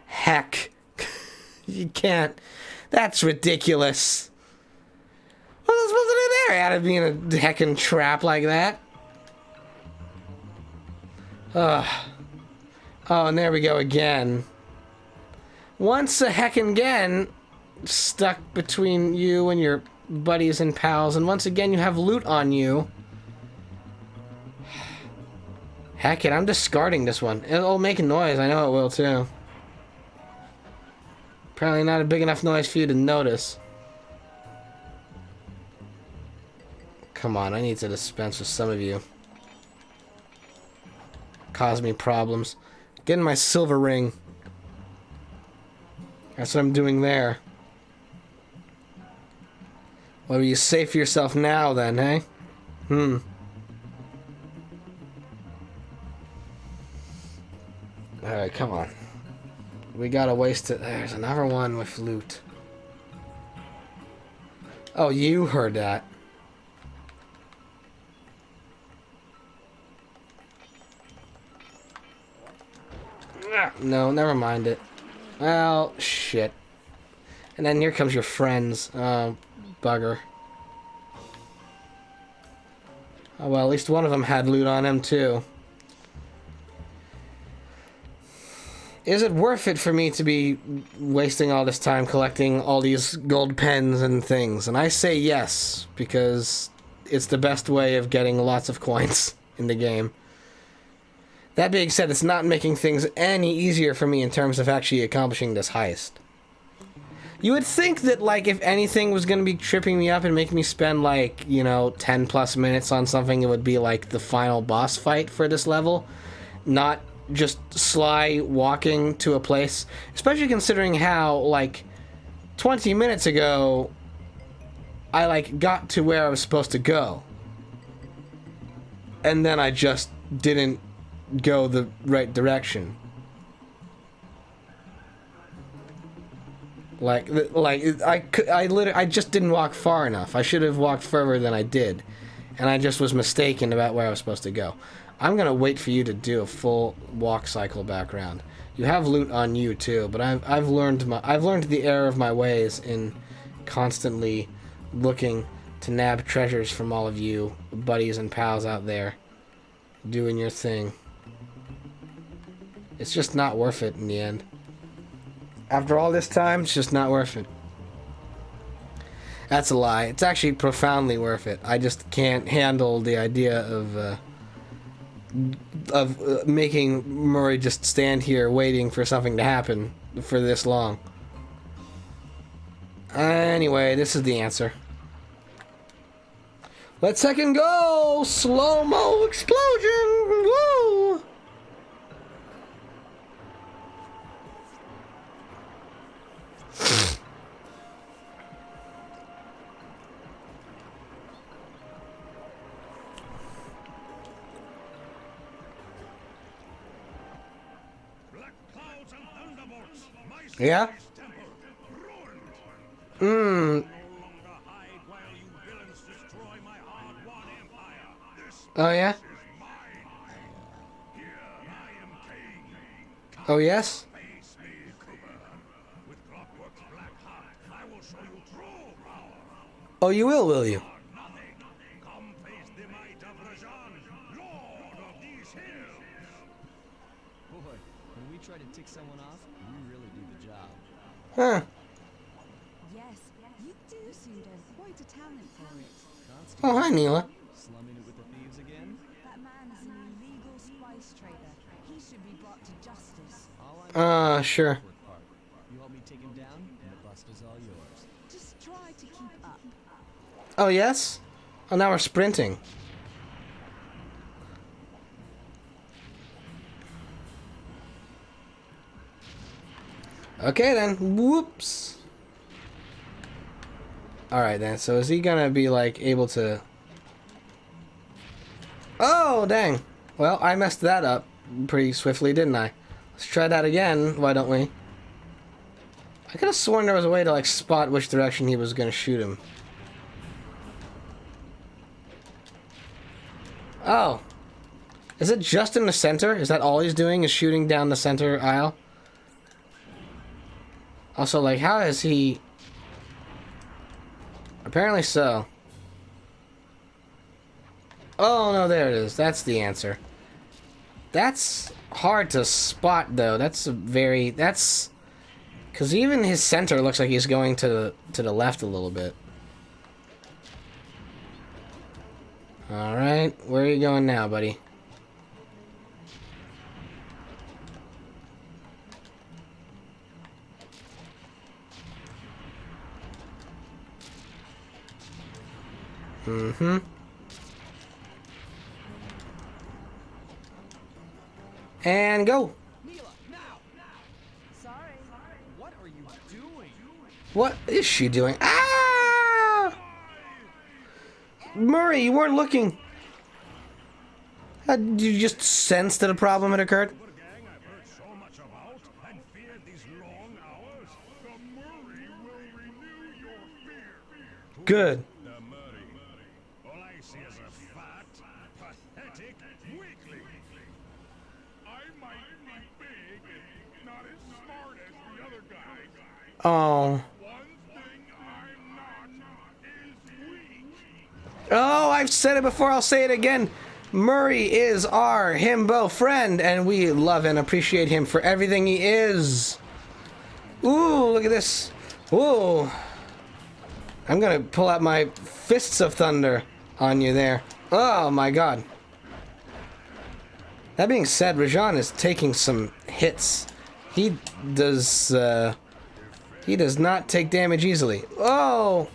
Heck. You can't. That's ridiculous. What was I supposed to do there? Out of being a heckin' trap like that? Oh, and there we go again. Once a heckin' again, stuck between you and your buddies and pals, and once again you have loot on you. Heck it, I'm discarding this one. It'll make a noise, I know it will too. Apparently not a big enough noise for you to notice. Come on, I need to dispense with some of you. Cause me problems. Getting my silver ring. That's what I'm doing there. Well, you safe for yourself now then, hey? Alright, come on. We gotta waste it. There's another one with loot. Oh, you heard that. No, never mind it. Well, shit. And then here comes your friends. Oh, bugger. Oh, well, at least one of them had loot on him, too. Is it worth it for me to be wasting all this time collecting all these gold pens and things? And I say yes, because it's the best way of getting lots of coins in the game. That being said, it's not making things any easier for me in terms of actually accomplishing this heist. You would think that, like, if anything was going to be tripping me up and making me spend, like, you know, 10 plus minutes on something, it would be, like, the final boss fight for this level. Not just sly walking to a place. Especially considering how, like, 20 minutes ago, I, like, got to where I was supposed to go. And then I just didn't go the right direction. I just didn't walk far enough. I should have walked further than I did, and I just was mistaken about where I was supposed to go. I'm gonna wait for you to do a full walk cycle back around. You have loot on you too, but I've learned the error of my ways in constantly looking to nab treasures from all of you buddies and pals out there doing your thing. It's just not worth it in the end. After all this time, it's just not worth it. That's a lie. It's actually profoundly worth it. I just can't handle the idea of making Murray just stand here waiting for something to happen for this long. Anyway, this is the answer. Let's second go! Slow-mo explosion! Woo! Black clouds and thunderbolts. My Yeah? city's temple ruined. Hmm. No longer hide while you villains destroy my hard-won empire. This Oh, yeah? is mine. Here I am king. Oh, yes? Face me, Cooper. With Clockwork's black heart, I will show you true power. Oh, you will you? Nothing. Come face the might of Rajan, lord of these hills. Boy, when we try to tick someone off, we really do the job. Huh. Yes, you do seem to have quite a talent for it. Oh, hi, Neela. Slumming it with the thieves again? That man is an illegal spice trader. He should be brought to justice. All I Sure. work part. You help me take him down, and the bust is all yours. Just try to keep up. Oh, yes? Oh, now we're sprinting. Okay, then. Whoops. Alright, then. So is he gonna be, like, able to... Oh, dang. Well, I messed that up pretty swiftly, didn't I? Let's try that again. Why don't we? I could have sworn there was a way to, like, spot which direction he was gonna shoot him. Oh. Is it just in the center? Is that all he's doing, is shooting down the center aisle? Also, like, how is he... Apparently so. Oh, no, there it is. That's the answer. That's hard to spot, though. That's a very... That's... Because even his center looks like he's going to the left a little bit. Alright, where are you going now, buddy? Mm-hmm. And go! Neela, now! Sorry. What are you doing? What is she doing? Ah! Murray, you weren't looking. Did you just sense that a problem had occurred? Gang I've heard so much about and feared these Good. The Murray. All I see is a fat, pathetic weakling. I might be big and not as smart as the other guys. Oh. One thing I'm not is weak. Oh, I've said it before, I'll say it again. Murray is our himbo friend, and we love and appreciate him for everything he is. Ooh, look at this. Ooh. I'm gonna pull out my fists of thunder on you there. Oh my god. That being said, Rajan is taking some hits. He does not take damage easily. Oh!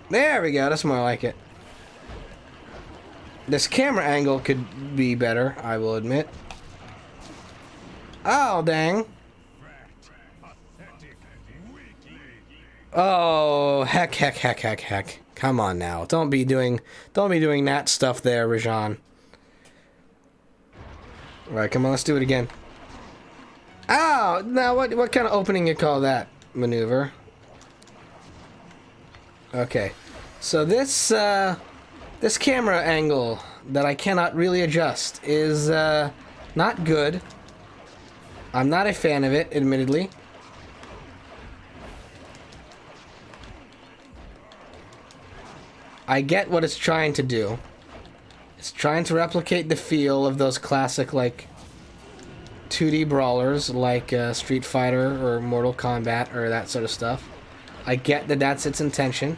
There we go, that's more like it. This camera angle could be better, I will admit. Oh, dang. Oh, heck. Come on now. Don't be doing that stuff there, Rajan. Alright, come on, let's do it again. Oh, now what kind of opening you call that maneuver? Okay. So this camera angle that I cannot really adjust is not good. I'm not a fan of it, admittedly. I get what it's trying to do. It's trying to replicate the feel of those classic, like, 2D brawlers, like Street Fighter or Mortal Kombat or that sort of stuff. I get that that's its intention.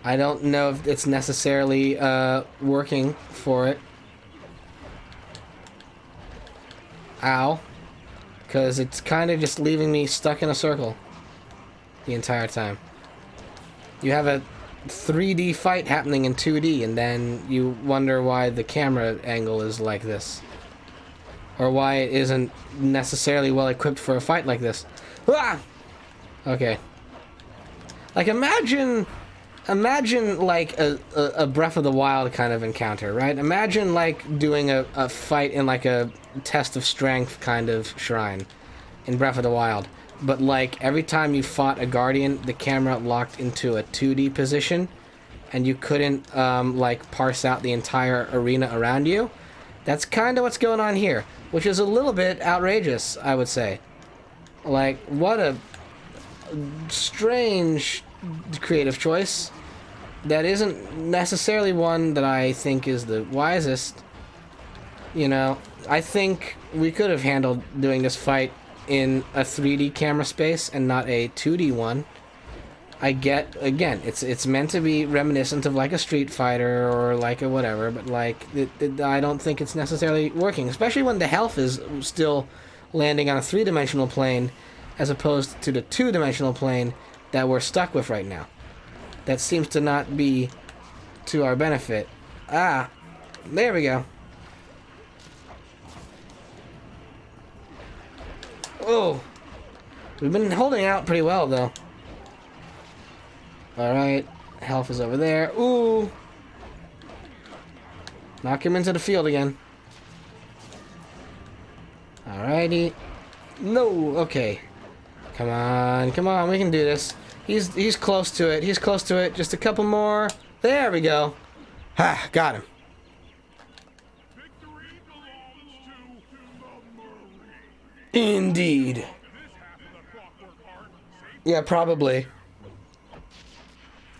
I don't know if it's necessarily working for it. Ow. Because it's kind of just leaving me stuck in a circle the entire time. You have a 3D fight happening in 2D, and then you wonder why the camera angle is like this. Or why it isn't necessarily well equipped for a fight like this. Ah! Okay. Like, imagine like a Breath of the Wild kind of encounter, right? Imagine like doing a fight in like a test of strength kind of shrine in Breath of the Wild. But like every time you fought a Guardian, the camera locked into a 2D position and you couldn't like parse out the entire arena around you. That's kind of what's going on here, which is a little bit outrageous, I would say. Like, what a strange creative choice. That isn't necessarily one that I think is the wisest. You know, I think we could have handled doing this fight in a 3D camera space and not a 2D one. I get, again, it's meant to be reminiscent of like a Street Fighter or like a whatever, but like, I don't think it's necessarily working, especially when the health is still landing on a 3-dimensional plane as opposed to the 2-dimensional plane that we're stuck with right now. That seems to not be to our benefit. Ah, there we go. Oh, we've been holding out pretty well though. Alright, health is over there. Ooh. Knock him into the field again. Alrighty. No, okay. Come on, we can do this. He's close to it. He's close to it. Just a couple more. There we go. Ha, got him. Victory belongs to the Murray. Indeed. This half of the Clockwork Heart. Yeah, probably.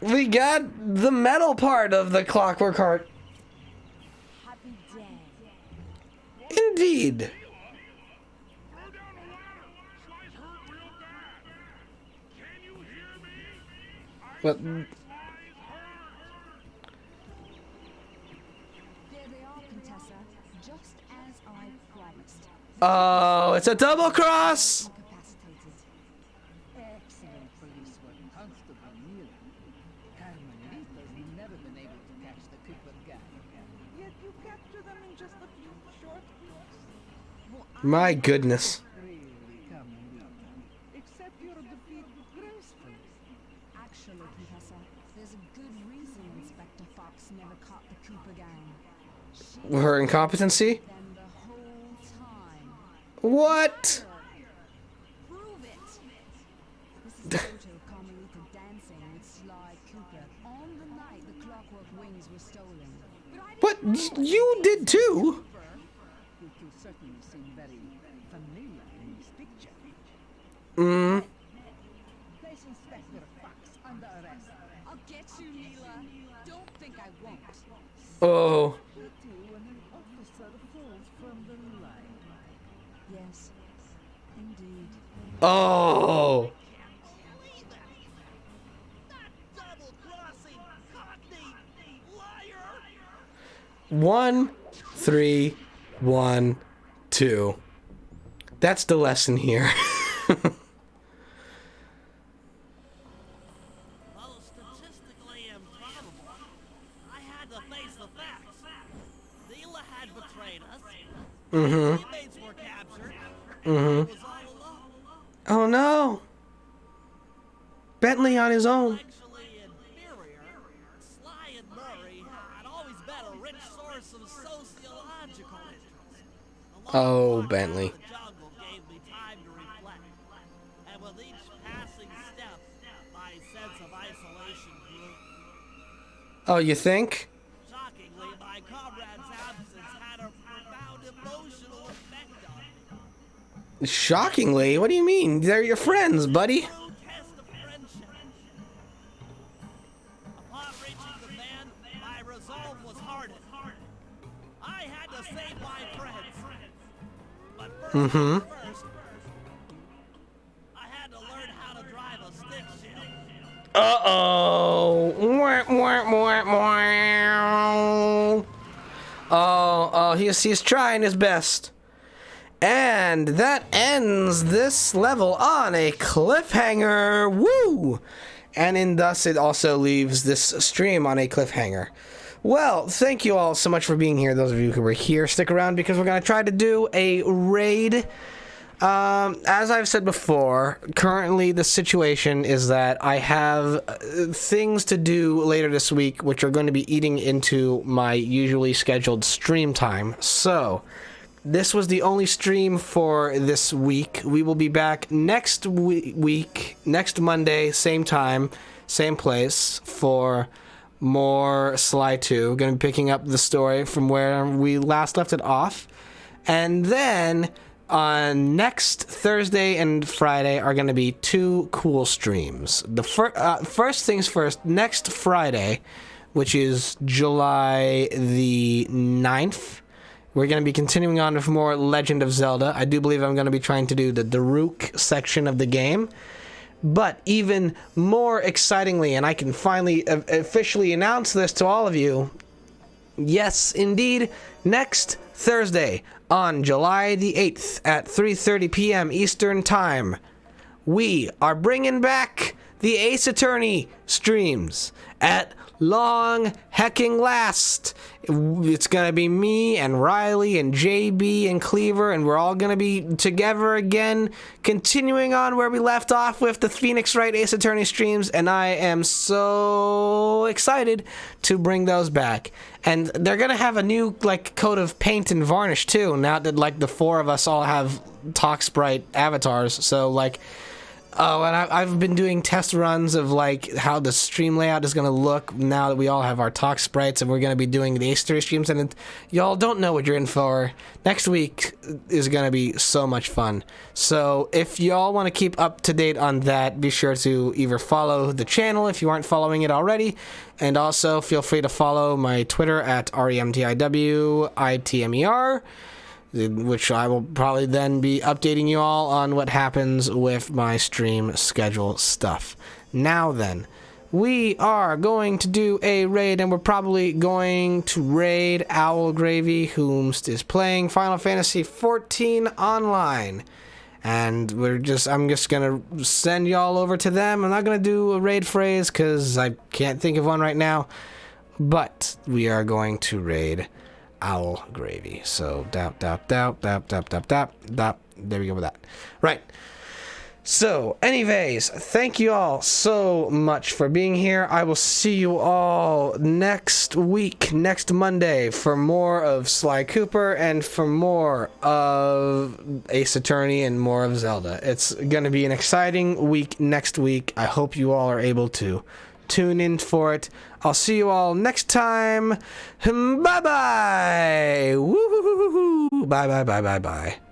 We got the metal part of the Clockwork Heart. Happy day. Indeed. Throw down the ladder. Sly's hurt real bad. Can you hear me? What? Sly's hurt. There they are, Contessa, just as I promised. Oh, it's a double cross. Incapacitated. Excellent police work, Constable Neal. Carmelita's never been able to catch the Cooper gang. Yet you capture them in just a few short weeks. My goodness. Really, Carmelita. Accept your defeat gracefully. Actually, Contessa, there's a good reason Inspector Fox never caught the Cooper gang. She Her incompetency? them the whole time. What? Prove it! This is a photo of Carmelita dancing wings were stolen. What? You did too? You two certainly seem very familiar in this picture. Place Inspector Fox under arrest. I'll get you, Neela. Don't think I won't. Oh. Pity when an officer falls from the line. Yes, indeed. Oh. Believe it. That double-crossing cockney liar. 1, 3, 1, 2. That's the lesson here. Though statistically improbable, I had to face the facts. Neela had betrayed us. Teammates were captured. I was all alone. Oh no. Bentley on his own. Actually inferior. Sly and Murray had always been a rich source of sociological interest. The long Oh, walk Bentley. through the jungle gave me time to reflect. And with each passing step, my sense of isolation grew. Oh, you think? Shockingly, my comrade's absence had a profound emotional effect on me. Shockingly? What do you mean? They're your friends, buddy. True test of friendship. Upon reaching the van, my resolve was hardened. I had to save my friends. But first, I had to learn how to drive a stick shift. Uh-oh. Oh, he's trying his best. And that ends this level on a cliffhanger. Woo! And thus it also leaves this stream on a cliffhanger. Well, thank you all so much for being here. Those of you who were here, stick around because we're going to try to do a raid. As I've said before, currently the situation is that I have things to do later this week, which are going to be eating into my usually scheduled stream time. So, this was the only stream for this week. We will be back next week, next Monday, same time, same place, for more Sly 2. We're going to be picking up the story from where we last left it off. And then on next Thursday and Friday are going to be two cool streams. The first things first, next Friday, which is July the 9th, we're going to be continuing on with more Legend of Zelda. I do believe I'm going to be trying to do the Daruk section of the game. But even more excitingly, and I can finally officially announce this to all of you, yes, indeed, next Thursday on July the 8th at 3:30 p.m. Eastern Time, we are bringing back the Ace Attorney streams at long hecking last. It's gonna be me and Riley and JB and Cleaver, and we're all gonna be together again, continuing on where we left off with the Phoenix Wright Ace Attorney streams, and I am so excited to bring those back. And they're gonna have a new coat of paint and varnish too, now that the four of us all have Talk Sprite avatars. So oh, and I've been doing test runs of how the stream layout is going to look now that we all have our Talk Sprites, and we're going to be doing the Ace Attorney streams, and y'all don't know what you're in for. Next week is going to be so much fun. So if y'all want to keep up to date on that, be sure to either follow the channel if you aren't following it already, and also feel free to follow my Twitter at REMTIWITMER, which I will probably then be updating you all on what happens with my stream schedule stuff. Now then, we are going to do a raid, and we're probably going to raid Owl Gravy, whom is playing Final Fantasy XIV Online. And I'm just gonna send y'all over to them. I'm not gonna do a raid phrase because I can't think of one right now, but we are going to raid Owl Gravy. So there we go with that. Right. So, anyways, thank you all so much for being here. I will see you all next week, next Monday, for more of Sly Cooper and for more of Ace Attorney and more of Zelda. It's going to be an exciting week next week. I hope you all are able to Tune in for it. I'll see you all next time. Bye-bye. Woo-hoo-hoo-hoo. Bye-bye, bye-bye, bye.